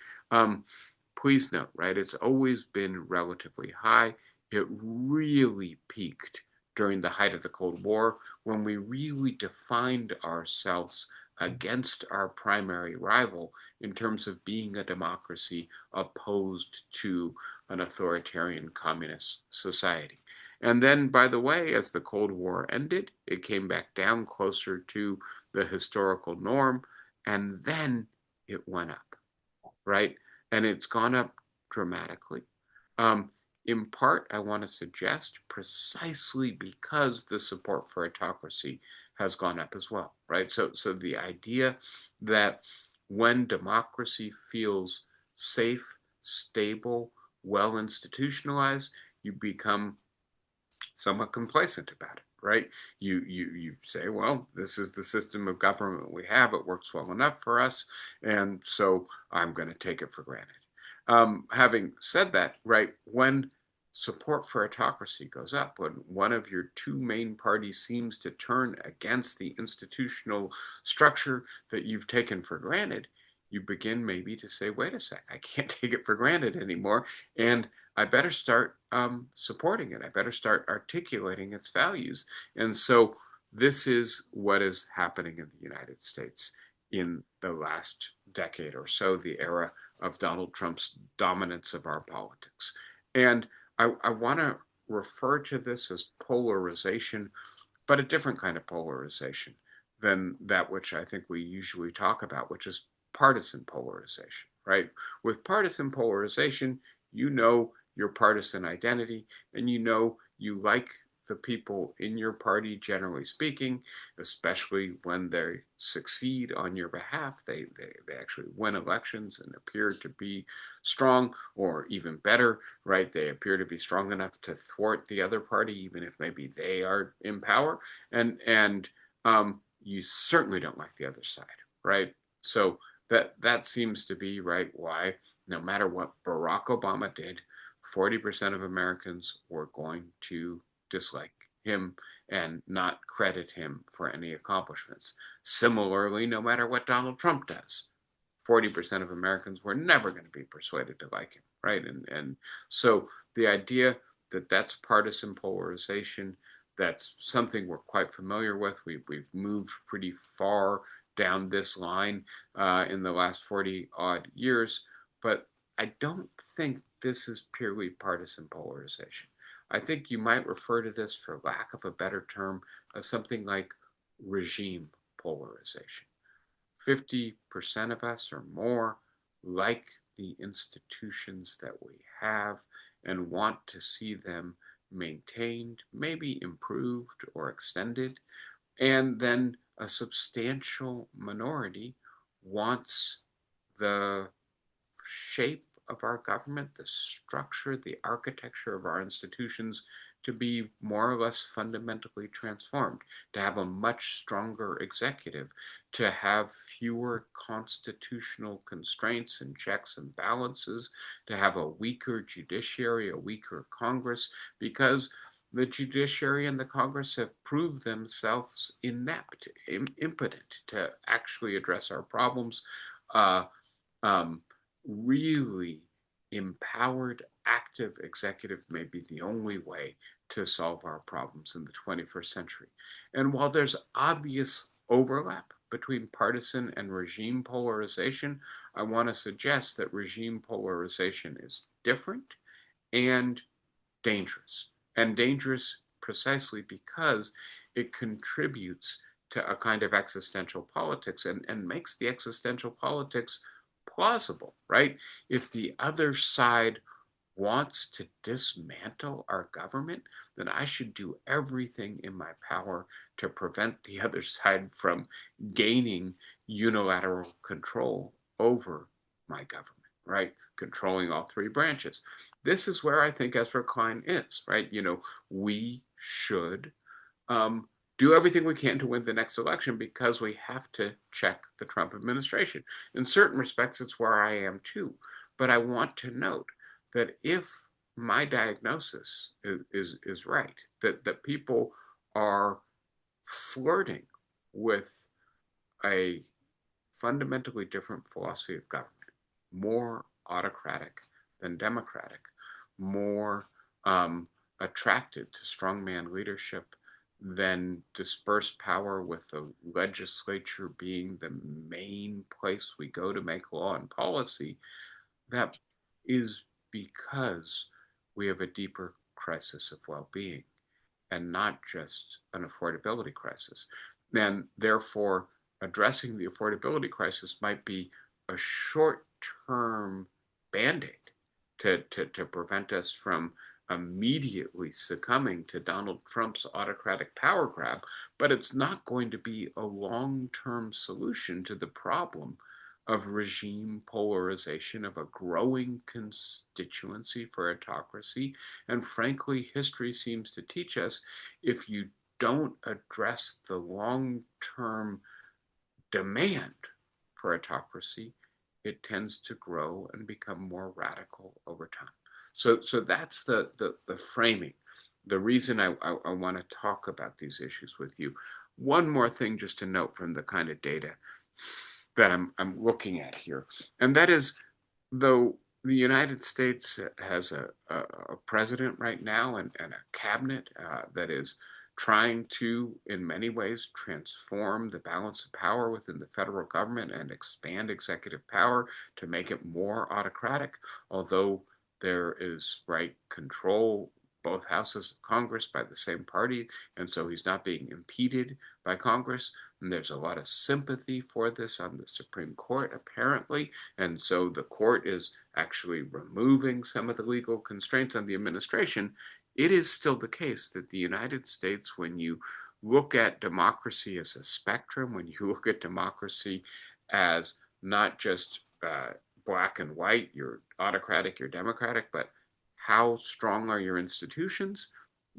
[SPEAKER 1] Please note, right? It's always been relatively high. It really peaked during the height of the Cold War when we really defined ourselves against our primary rival in terms of being a democracy opposed to an authoritarian communist society. And then, by the way, as the Cold War ended, it came back down closer to the historical norm, and then it went up, right? And it's gone up dramatically. In part, I want to suggest precisely because the support for autocracy has gone up as well, right? So the idea that when democracy feels safe, stable, well institutionalized, you become somewhat complacent about it, right? You say, well, this is the system of government we have. It works well enough for us, and so I'm going to take it for granted. Having said that, right, when support for autocracy goes up, when one of your two main parties seems to turn against the institutional structure that you've taken for granted, you begin maybe to say, wait a sec, I can't take it for granted anymore, and I better start supporting it. I better start articulating its values. And so this is what is happening in the United States. in the last decade or so, the era of Donald Trump's dominance of our politics. And I want to refer to this as polarization, but a different kind of polarization than that which I think we usually talk about, which is partisan polarization, right? With partisan polarization, you know your partisan identity and you know you like the people in your party, generally speaking, especially when they succeed on your behalf. They actually win elections and appear to be strong, or even better, right? They appear to be strong enough to thwart the other party, even if maybe they are in power. And you certainly don't like the other side, right? So that seems to be right why no matter what Barack Obama did, 40% of Americans were going to dislike him and not credit him for any accomplishments. Similarly, no matter what Donald Trump does, 40% of Americans were never going to be persuaded to like him, right? And so the idea that that's partisan polarization, that's something we're quite familiar with. We've moved pretty far down this line in the last 40 odd years, but I don't think this is purely partisan polarization. I think you might refer to this, for lack of a better term, as something like regime polarization. 50% of us or more like the institutions that we have and want to see them maintained, maybe improved or extended. And then a substantial minority wants the shape of our government, the structure, the architecture of our institutions to be more or less fundamentally transformed, to have a much stronger executive, to have fewer constitutional constraints and checks and balances, to have a weaker judiciary, a weaker Congress, because the judiciary and the Congress have proved themselves inept, impotent to actually address our problems. Uh, um, Really empowered, active executive may be the only way to solve our problems in the 21st century. And while there's obvious overlap between partisan and regime polarization, I want to suggest that regime polarization is different and dangerous. And dangerous precisely because it contributes to a kind of existential politics and makes the existential politics plausible, right? If the other side wants to dismantle our government, then I should do everything in my power to prevent the other side from gaining unilateral control over my government, right? Controlling all three branches. This is where I think Ezra Klein is, right? We should um, do everything we can to win the next election because we have to check the Trump administration. In certain respects, it's where I am too. But I want to note that if my diagnosis is right, that people are flirting with a fundamentally different philosophy of government, more autocratic than democratic, more um, attracted to strongman leadership than dispersed power, with the legislature being the main place we go to make law and policy. That is because we have a deeper crisis of well being and not just an affordability crisis. And therefore, addressing the affordability crisis might be a short term band aid to prevent us from immediately succumbing to Donald Trump's autocratic power grab, but it's not going to be a long term solution to the problem of regime polarization, of a growing constituency for autocracy. And frankly, history seems to teach us if you don't address the long term demand for autocracy, it tends to grow and become more radical over time. So that's the framing, the reason I want to talk about these issues with you. One more thing just to note from the kind of data that I'm looking at here, and that is, though the United States has a president right now and a cabinet that is trying to, in many ways, transform the balance of power within the federal government and expand executive power to make it more autocratic, although there is right control both houses of Congress by the same party, and so he's not being impeded by Congress. And there's a lot of sympathy for this on the Supreme Court, apparently, and so the court is actually removing some of the legal constraints on the administration. It is still the case that the United States, when you look at democracy as a spectrum, when you look at democracy as not just black and white, you're autocratic, you're democratic, but how strong are your institutions?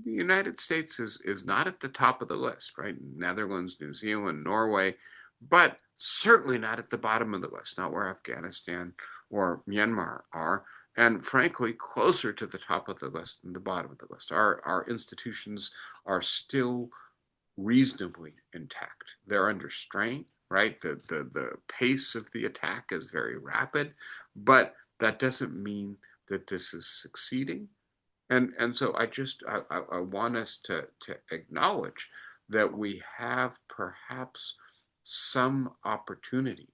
[SPEAKER 1] The United States is not at the top of the list, right? Netherlands, New Zealand, Norway, but certainly not at the bottom of the list, not where Afghanistan or Myanmar are, and frankly, closer to the top of the list than the bottom of the list. Our institutions are still reasonably intact. They're under strain, right? The pace of the attack is very rapid, but that doesn't mean that this is succeeding. And so I want us to acknowledge that we have perhaps some opportunity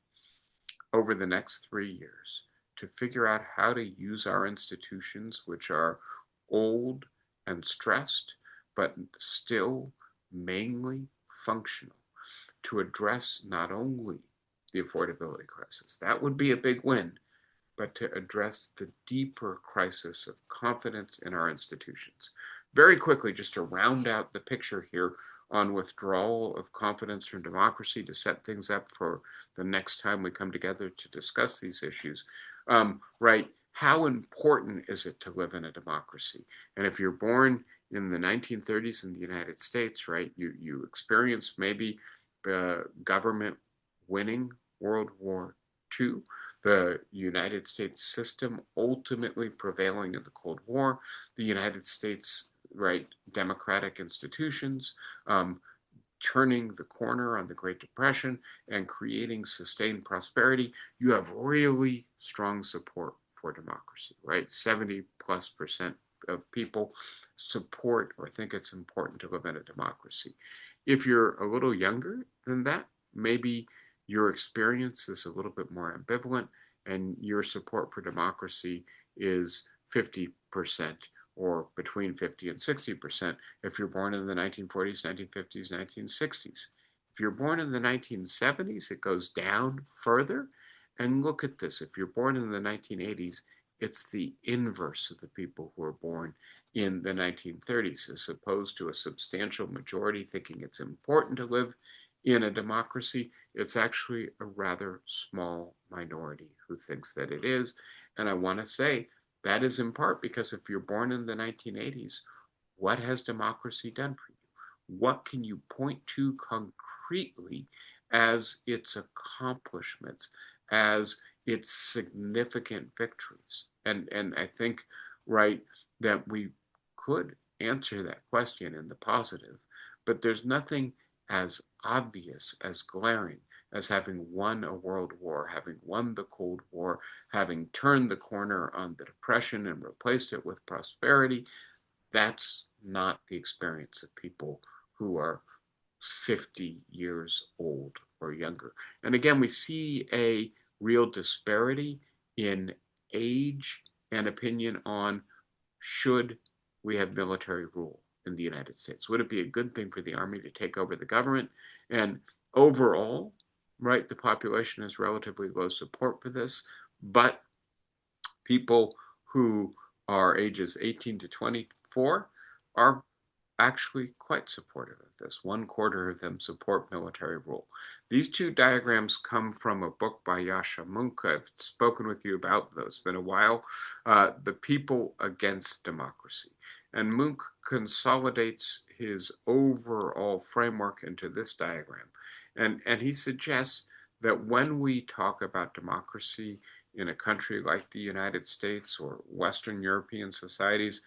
[SPEAKER 1] over the next 3 years to figure out how to use our institutions, which are old and stressed, but still mainly functional, to address not only the affordability crisis. That would be a big win, but to address the deeper crisis of confidence in our institutions. Very quickly, just to round out the picture here on withdrawal of confidence from democracy to set things up for the next time we come together to discuss these issues, right? How important is it to live in a democracy? And if you're born in the 1930s in the United States, right, you experience maybe the government winning World War II, the United States system ultimately prevailing in the Cold War, the United States, right, democratic institutions, turning the corner on the Great Depression and creating sustained prosperity, you have really strong support for democracy, right? 70+% of people support or think it's important to live in a democracy. If you're a little younger than that, maybe your experience is a little bit more ambivalent and your support for democracy is 50% or between 50 and 60% if you're born in the 1940s, 1950s, 1960s. If you're born in the 1970s, it goes down further. And look at this. If you're born in the 1980s, it's the inverse of the people who are born in the 1930s, as opposed to a substantial majority thinking it's important to live in a democracy. It's actually a rather small minority who thinks that it is. And I want to say that is in part because if you're born in the 1980s, what has democracy done for you? What can you point to concretely as its accomplishments, as its significant victories? And I think, right, that we could answer that question in the positive, but there's nothing as obvious, as glaring as having won a world war, having won the Cold War, having turned the corner on the Depression and replaced it with prosperity. That's not the experience of people who are 50 years old or younger. And again, we see a real disparity in age and opinion on should we have military rule in the United States? Would it be a good thing for the Army to take over the government? And overall, right, the population has relatively low support for this, but people who are ages 18 to 24 are actually quite supportive of this. 1/4 of them support military rule. These two diagrams come from a book by Yascha Mounk. I've spoken with you about, though it's been a while, The People Against Democracy. And Mounk consolidates his overall framework into this diagram. And he suggests that when we talk about democracy in a country like the United States or Western European societies,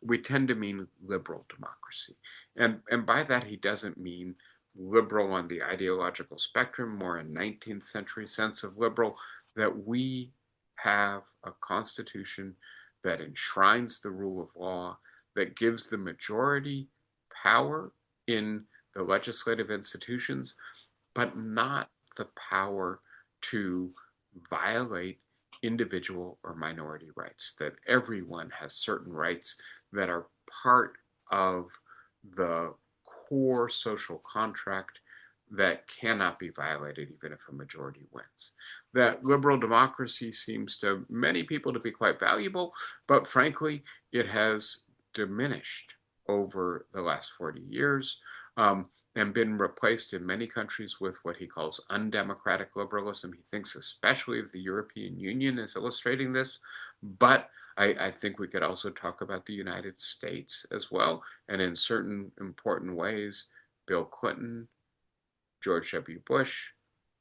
[SPEAKER 1] we tend to mean liberal democracy. And by that, he doesn't mean liberal on the ideological spectrum, more a 19th century sense of liberal, that we have a constitution that enshrines the rule of law, that gives the majority power in the legislative institutions, but not the power to violate individual or minority rights, that everyone has certain rights that are part of the core social contract that cannot be violated even if a majority wins. That liberal democracy seems to many people to be quite valuable, but frankly, it has diminished over the last 40 years. And been replaced in many countries with what he calls undemocratic liberalism. He thinks especially of the European Union as illustrating this, but I think we could also talk about the United States as well. And in certain important ways, Bill Clinton, George W. Bush,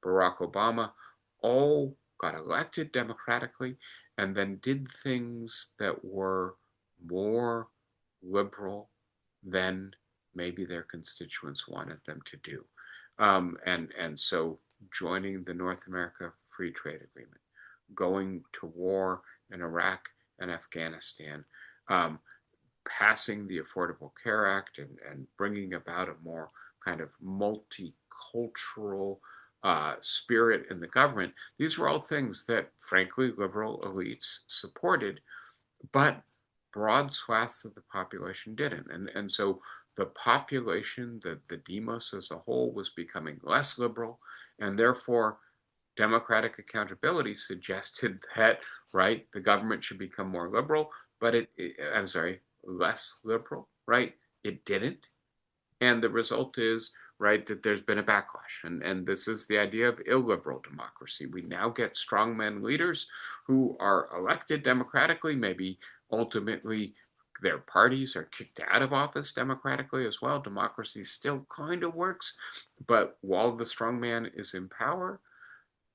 [SPEAKER 1] Barack Obama all got elected democratically and then did things that were more liberal than maybe their constituents wanted them to do. And so joining the North America Free Trade Agreement, going to war in Iraq and Afghanistan, um, passing the Affordable Care Act and bringing about a more kind of multicultural spirit in the government. These were all things that, frankly, liberal elites supported, but broad swaths of the population didn't. And so the population, the demos as a whole, was becoming less liberal, and therefore democratic accountability suggested that, right, the government should become more liberal, but I'm sorry, less liberal, right? It didn't. And the result is, right, that there's been a backlash. And this is the idea of illiberal democracy. We now get strongmen leaders who are elected democratically, maybe ultimately their parties are kicked out of office democratically as well. Democracy still kind of works, but while the strongman is in power,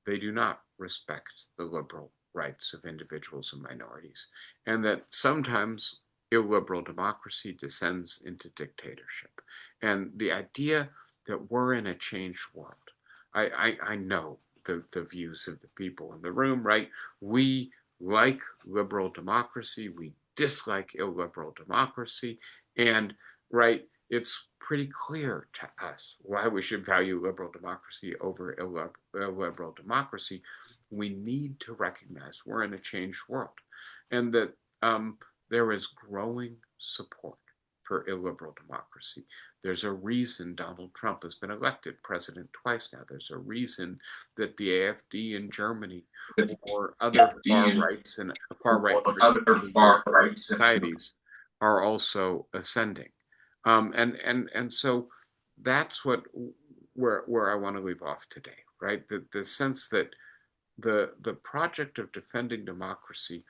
[SPEAKER 1] they do not respect the liberal rights of individuals and minorities, and that sometimes illiberal democracy descends into dictatorship. And the idea that we're in a changed world, I know the views of the people in the room, right? We like liberal democracy, we dislike illiberal democracy, and right, it's pretty clear to us why we should value liberal democracy over illiberal democracy. We need to recognize we're in a changed world, and that there is growing support for illiberal democracy. There's a reason Donald Trump has been elected president twice now. There's a reason that the AfD in Germany or other far right in European societies are also ascending. And so that's where I want to leave off today, right? The sense that the project of defending democracy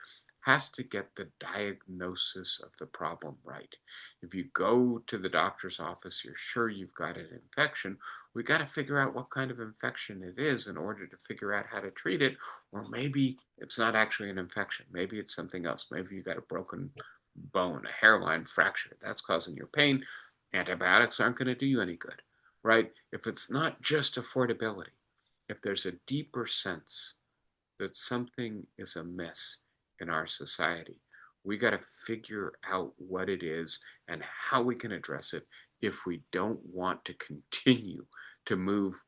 [SPEAKER 1] has to get the diagnosis of the problem right. If you go to the doctor's office, you're sure you've got an infection. We got to figure out what kind of infection it is in order to figure out how to treat it. Or maybe it's not actually an infection. Maybe it's something else. Maybe you got a broken bone, a hairline fracture. That's causing your pain. Antibiotics aren't going to do you any good, right? If it's not just affordability, if there's a deeper sense that something is amiss in our society, we got to figure out what it is and how we can address it if we don't want to continue to move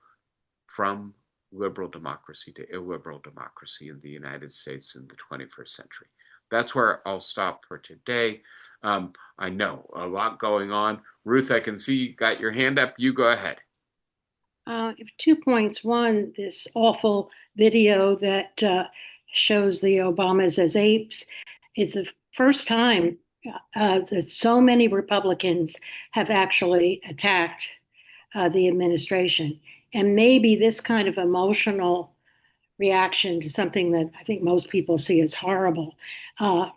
[SPEAKER 1] from liberal democracy to illiberal democracy in the United States in the 21st century. That's where I'll stop for today. I know a lot going on. Ruth, I can see you got your hand up. You go ahead.
[SPEAKER 3] 2 points. One, this awful video that shows the Obamas as apes. It's the first time that so many Republicans have actually attacked the administration. And maybe this kind of emotional reaction to something that I think most people see as horrible will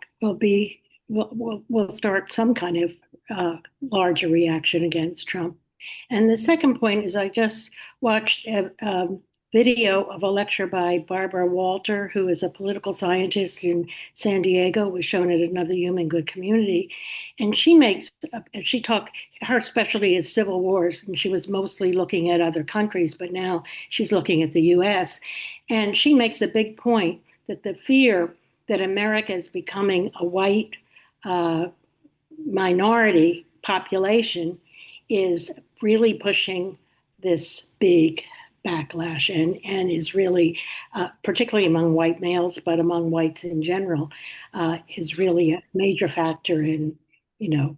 [SPEAKER 3] start some kind of larger reaction against Trump. And the second point is I just watched a video of a lecture by Barbara Walter, who is a political scientist in San Diego, was shown at another Human Good Community. And her specialty is civil wars, and she was mostly looking at other countries, but now she's looking at the US. And she makes a big point that the fear that America is becoming a white minority population is really pushing this big backlash and is really, particularly among white males, but among whites in general, is really a major factor in, you know,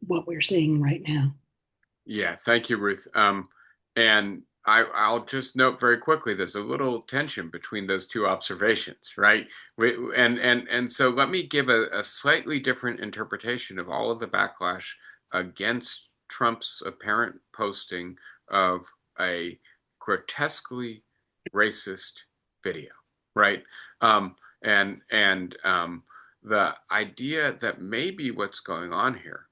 [SPEAKER 3] what we're seeing right now.
[SPEAKER 1] Yeah, thank you, Ruth. And I'll just note very quickly, there's a little tension between those two observations, right? And so let me give a slightly different interpretation of all of the backlash against Trump's apparent posting of a grotesquely racist video, right? And the idea that maybe what's going on here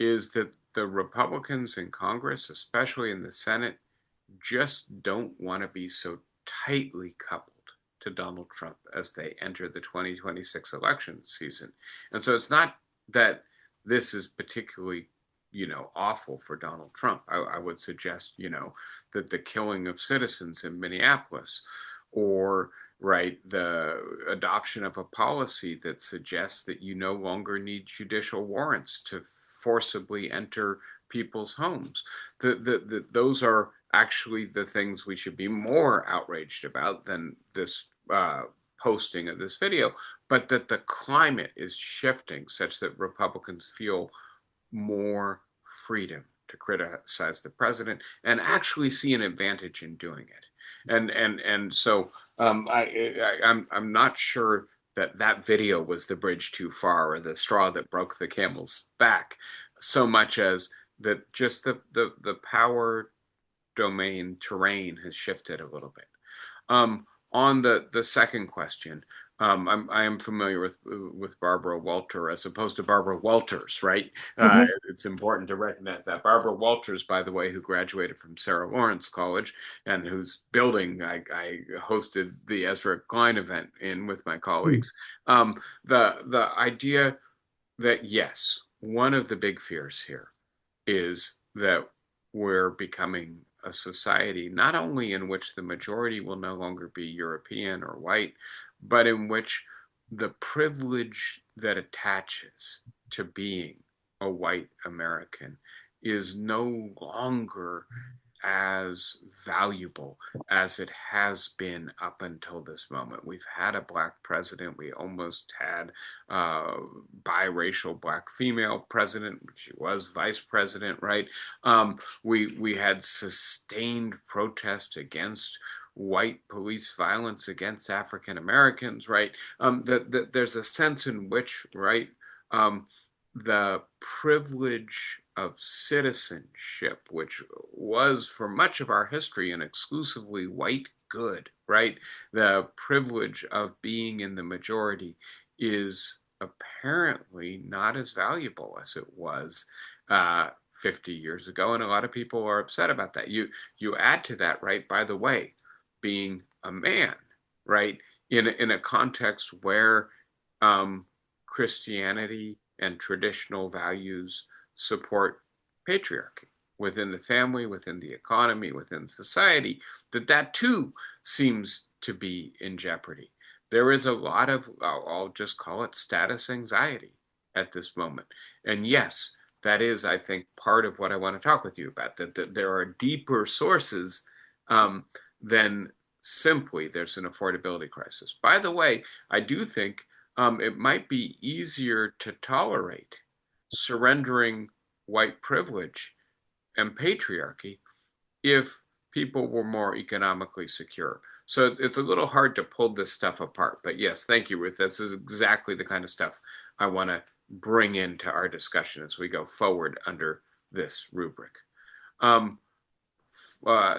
[SPEAKER 1] is that the Republicans in Congress, especially in the Senate, just don't want to be so tightly coupled to Donald Trump as they enter the 2026 election season. And so it's not that this is particularly, awful for Donald Trump. I would suggest, that the killing of citizens in Minneapolis, or right, the adoption of a policy that suggests that you no longer need judicial warrants to forcibly enter people's homes. Those are actually the things we should be more outraged about than this posting of this video, but that the climate is shifting such that Republicans feel more freedom to criticize the president and actually see an advantage in doing it. And so I'm not sure that video was the bridge too far or the straw that broke the camel's back, so much as that just the power domain terrain has shifted a little bit. On the second question, I am familiar with Barbara Walter as opposed to Barbara Walters, right?
[SPEAKER 3] Mhm.
[SPEAKER 1] It's important to recognize that Barbara Walters, by the way, who graduated from Sarah Lawrence College and whose building I hosted the Ezra Klein event in with my colleagues. The idea that yes, one of the big fears here is that we're becoming a society not only in which the majority will no longer be European or white, but in which the privilege that attaches to being a white American is no longer as valuable as it has been up until this moment. We've had a black president. We almost had a biracial black female president. She was vice president, right? We had sustained protest against white police violence against African Americans, right? There's a sense in which, right, the privilege of citizenship, which was for much of our history an exclusively white good, right? The privilege of being in the majority is apparently not as valuable as it was 50 years ago. And a lot of people are upset about that. You add to that, right, by the way, being a man, right, in a context where Christianity and traditional values support patriarchy within the family, within the economy, within society, that too seems to be in jeopardy. There is a lot of, I'll just call it status anxiety at this moment. And yes, that is, I think, part of what I want to talk with you about, that there are deeper sources than simply there's an affordability crisis. By the way, I do think it might be easier to tolerate surrendering white privilege and patriarchy if people were more economically secure. So it's a little hard to pull this stuff apart. But yes, thank you, Ruth. This is exactly the kind of stuff I want to bring into our discussion as we go forward under this rubric.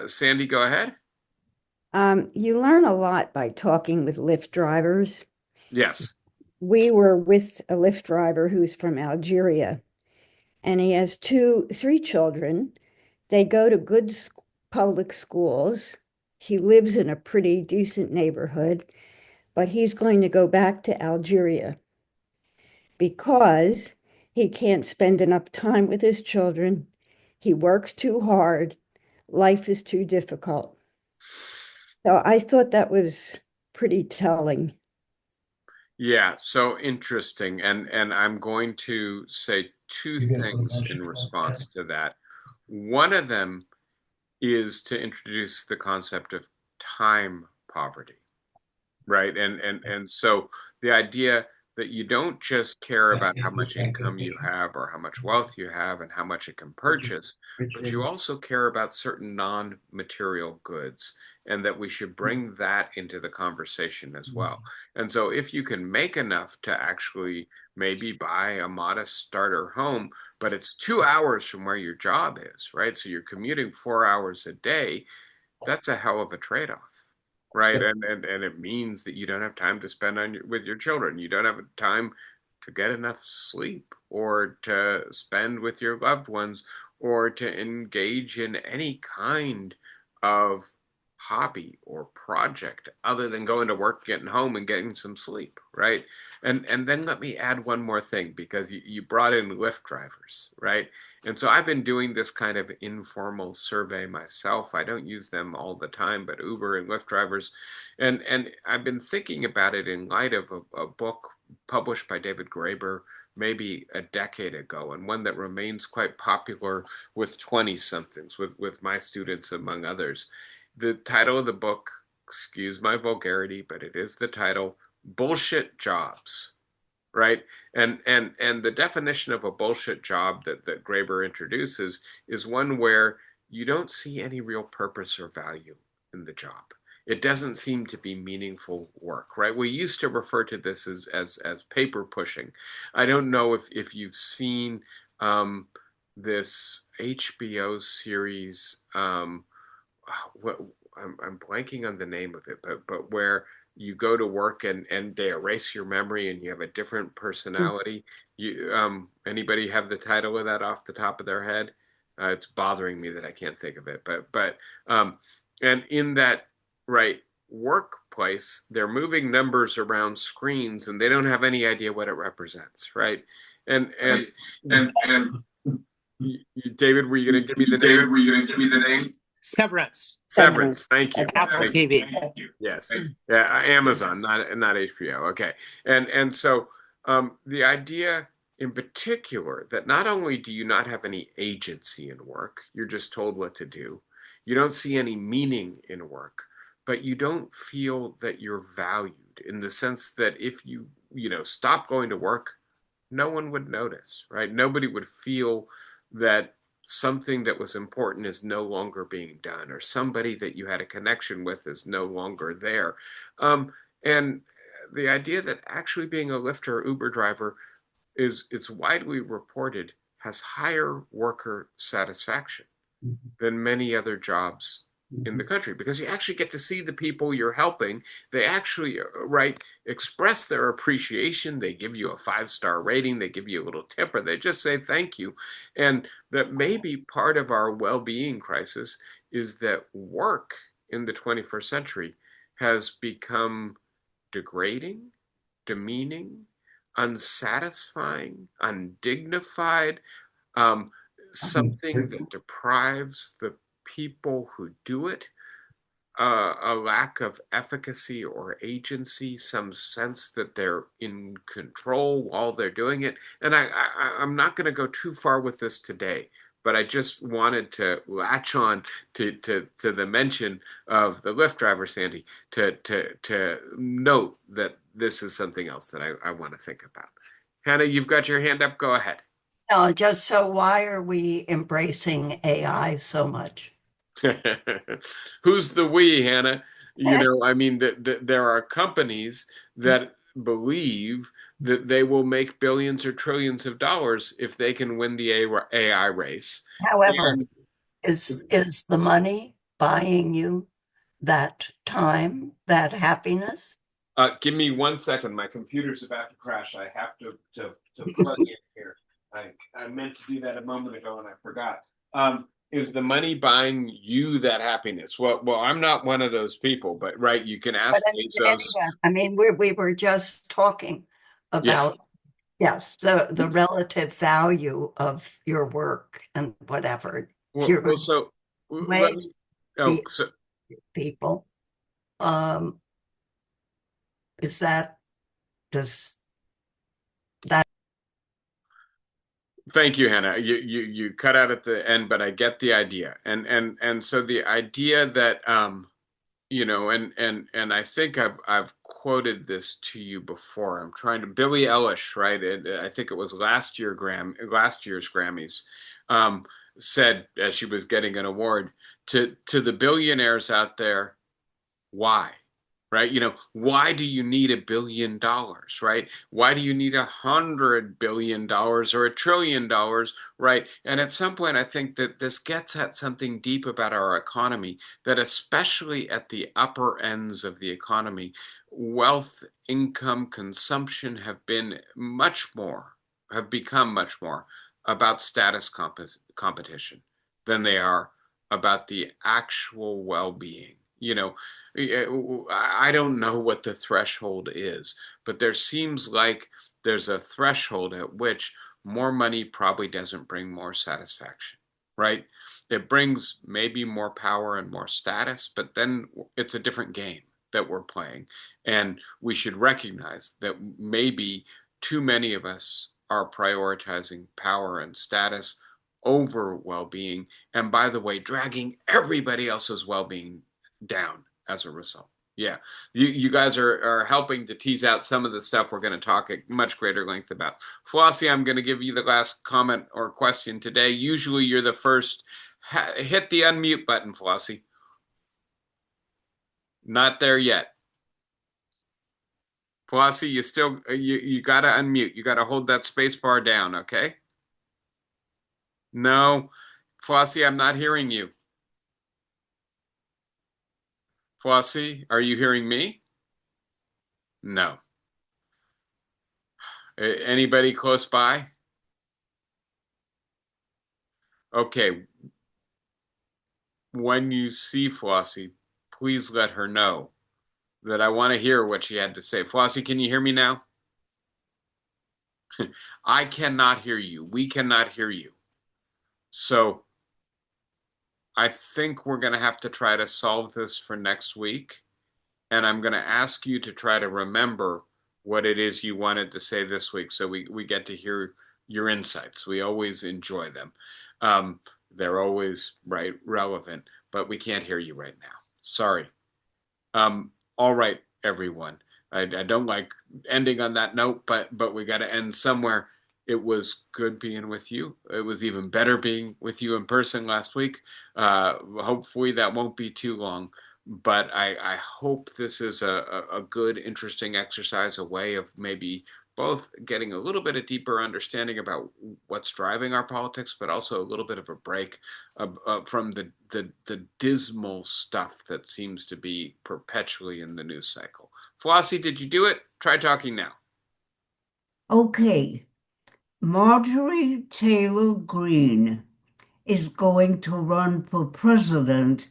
[SPEAKER 1] Sandy, go ahead.
[SPEAKER 4] You learn a lot by talking with Lyft drivers.
[SPEAKER 1] Yes.
[SPEAKER 4] We were with a Lyft driver who's from Algeria, and he has three children. They go to good public schools. He lives in a pretty decent neighborhood, but he's going to go back to Algeria because he can't spend enough time with his children. He works too hard. Life is too difficult. So I thought that was pretty telling.
[SPEAKER 1] Yeah, so interesting. And I'm going to say two things in response to that. One of them is to introduce the concept of time poverty, right? And so the idea that you don't just care about how much income you have or how much wealth you have and how much it can purchase, but you also care about certain non-material goods, and that we should bring that into the conversation as well. And so if you can make enough to actually maybe buy a modest starter home, but it's 2 hours from where your job is, right? So you're commuting 4 hours a day, that's a hell of a trade-off, right? And it means that you don't have time to spend with your children. You don't have time to get enough sleep or to spend with your loved ones or to engage in any kind of hobby or project other than going to work, getting home, and getting some sleep, right? And then let me add one more thing, because you brought in Lyft drivers, right? And so I've been doing this kind of informal survey myself. I don't use them all the time, but Uber and Lyft drivers. And I've been thinking about it in light of a book published by David Graeber maybe a decade ago, and one that remains quite popular with 20 somethings, with my students, among others. The title of the book, excuse my vulgarity, but it is the title, Bullshit Jobs, right? And the definition of a bullshit job that Graeber introduces is one where you don't see any real purpose or value in the job. It doesn't seem to be meaningful work, right? We used to refer to this as paper pushing. I don't know if you've seen um, this HBO series. What I'm blanking on the name of it, but where you go to work and they erase your memory and you have a different personality. You anybody have the title of that off the top of their head? It's bothering me that I can't think of it, but and in that, right, workplace, they're moving numbers around screens and they don't have any idea what it represents, right? And David, were you going to give me the name?
[SPEAKER 5] David, were you going to give me the name?
[SPEAKER 6] Severance.
[SPEAKER 1] Severance. Thank you.
[SPEAKER 6] Apple
[SPEAKER 1] Thank
[SPEAKER 6] TV.
[SPEAKER 1] you. Yes. Yeah. Amazon, not HBO. Okay. And so the idea in particular that not only do you not have any agency in work, you're just told what to do. You don't see any meaning in work, but you don't feel that you're valued, in the sense that if you stop going to work, no one would notice, right? Nobody would feel that something that was important is no longer being done, or somebody that you had a connection with is no longer there. And the idea that actually being a Lyft or Uber driver it's widely reported has higher worker satisfaction than many other jobs in the country, because you actually get to see the people you're helping. They actually, right, express their appreciation. They give you a 5-star rating. They give you a little tip, or they just say thank you. And that maybe part of our well-being crisis is that work in the 21st century has become degrading, demeaning, unsatisfying, undignified, um, something that deprives the people who do it a lack of efficacy or agency, some sense that they're in control while they're doing it. And I'm not going to go too far with this today, but I just wanted to latch on to the mention of the Lyft driver, Sandy, to note that this is something else that I want to think about. Hannah, you've got your hand up. Go ahead.
[SPEAKER 5] No, just so why are we embracing AI so much?
[SPEAKER 1] Who's the we, Hannah? I mean, there are companies that believe that they will make billions or trillions of dollars if they can win the AI race.
[SPEAKER 5] However,
[SPEAKER 1] And
[SPEAKER 5] is the money buying you that time, that happiness?
[SPEAKER 1] give me 1 second. My computer's about to crash. I have to plug in here. I meant to do that a moment ago and I forgot. Is the money buying you that happiness? Well, I'm not one of those people, but right, you can ask
[SPEAKER 5] But I mean,
[SPEAKER 1] those.
[SPEAKER 5] anyway, I mean, we were just talking
[SPEAKER 1] Yeah.
[SPEAKER 5] about, yes, the relative value of your work and whatever. If you're going to
[SPEAKER 1] So let
[SPEAKER 5] wage
[SPEAKER 1] me. Oh,
[SPEAKER 5] the
[SPEAKER 1] so
[SPEAKER 5] people, um, is that, does that
[SPEAKER 1] Thank you, Hannah. You cut out at the end, but I get the idea. And so the idea that and I think I've quoted this to you before. I'm trying to Billie Eilish, right? I think it was last year's Grammys, um, said as she was getting an award to the billionaires out there, why? Right? Why do you need $1 billion, right? Why do you need $100 billion or $1 trillion, right? And at some point, I think that this gets at something deep about our economy, that especially at the upper ends of the economy, wealth, income, consumption have become much more about status competition than they are about the actual well-being. I don't know what the threshold is, but there seems like there's a threshold at which more money probably doesn't bring more satisfaction, right? It brings maybe more power and more status, but then it's a different game that we're playing. And we should recognize that maybe too many of us are prioritizing power and status over well-being. And by the way, dragging everybody else's well-being down as a result. Yeah, you guys are helping to tease out some of the stuff we're going to talk at much greater length about. Flossie, I'm going to give you the last comment or question today. Usually you're the first. Hit the unmute button, Flossie. Not there yet. Flossie, you got to unmute. You got to hold that space bar down, okay? No, Flossie, I'm not hearing you. Flossie, are you hearing me? No. Anybody close by? Okay. When you see Flossie, please let her know that I want to hear what she had to say. Flossie, can you hear me now? I cannot hear you. We cannot hear you. So I think we're going to have to try to solve this for next week. And I'm going to ask you to try to remember what it is you wanted to say this week so we get to hear your insights. We always enjoy them. They're always relevant, but we can't hear you right now. Sorry. All right, everyone. I don't like ending on that note, but we got to end somewhere. It was good being with you. It was even better being with you in person last week. Hopefully that won't be too long, but I hope this is a good, interesting exercise, a way of maybe both getting a little bit of deeper understanding about what's driving our politics, but also a little bit of a break from the dismal stuff that seems to be perpetually in the news cycle. Flossie, did you do it? Try talking now.
[SPEAKER 6] Okay, Marjorie Taylor Greene is going to run for president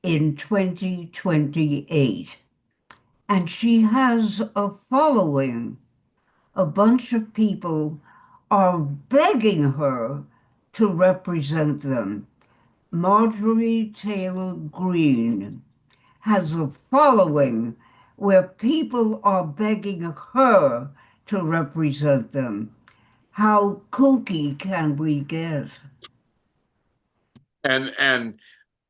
[SPEAKER 6] in 2028, and she has a following. A bunch of people are begging her to represent them. Marjorie Taylor Greene has a following where people are begging her to represent them. How kooky can we get?
[SPEAKER 1] And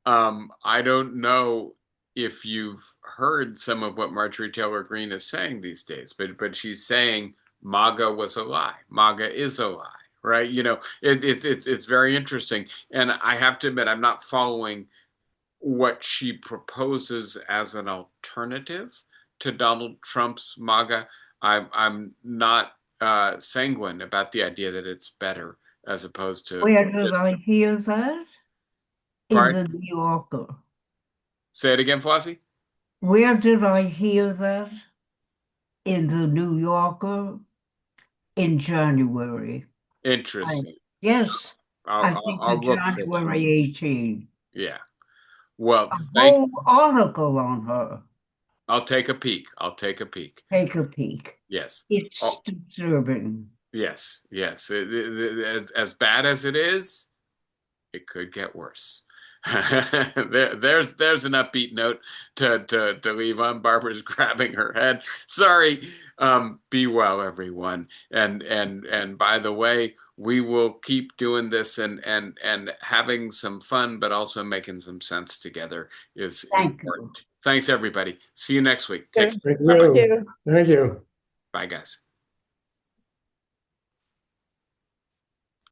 [SPEAKER 1] I don't know if you've heard some of what Marjorie Taylor Greene is saying these days, but she's saying MAGA was a lie. MAGA is a lie, right? It's very interesting. And I have to admit, I'm not following what she proposes as an alternative to Donald Trump's MAGA. I'm not sanguine about the idea that it's better as opposed to
[SPEAKER 6] Where did
[SPEAKER 1] this.
[SPEAKER 6] I hear that? In
[SPEAKER 1] Pardon?
[SPEAKER 6] the New Yorker.
[SPEAKER 1] Say it again, Flossie.
[SPEAKER 6] Where did I hear that? In the New Yorker in January. I,
[SPEAKER 1] Interesting.
[SPEAKER 6] yes,
[SPEAKER 1] I'll,
[SPEAKER 6] I
[SPEAKER 1] I'll,
[SPEAKER 6] think the
[SPEAKER 1] I'll look for that.
[SPEAKER 6] January 18.
[SPEAKER 1] Yeah. Well,
[SPEAKER 6] A whole article on her.
[SPEAKER 1] I'll take a peek. I'll take a peek.
[SPEAKER 6] Take a peek.
[SPEAKER 1] Yes.
[SPEAKER 6] It's
[SPEAKER 1] Oh,
[SPEAKER 6] disturbing.
[SPEAKER 1] yes. Yes. As bad as it is, it could get worse. There's an upbeat note to leave on. Barbara's grabbing her head. Sorry. Be well, everyone. And by the way, we will keep doing this and having some fun, but also making some sense together is
[SPEAKER 6] Thank
[SPEAKER 1] important.
[SPEAKER 6] you.
[SPEAKER 1] Thanks, everybody. See you next week. Take care.
[SPEAKER 7] Thank
[SPEAKER 1] Bye-bye.
[SPEAKER 7] you. Thank you.
[SPEAKER 1] Bye, guys.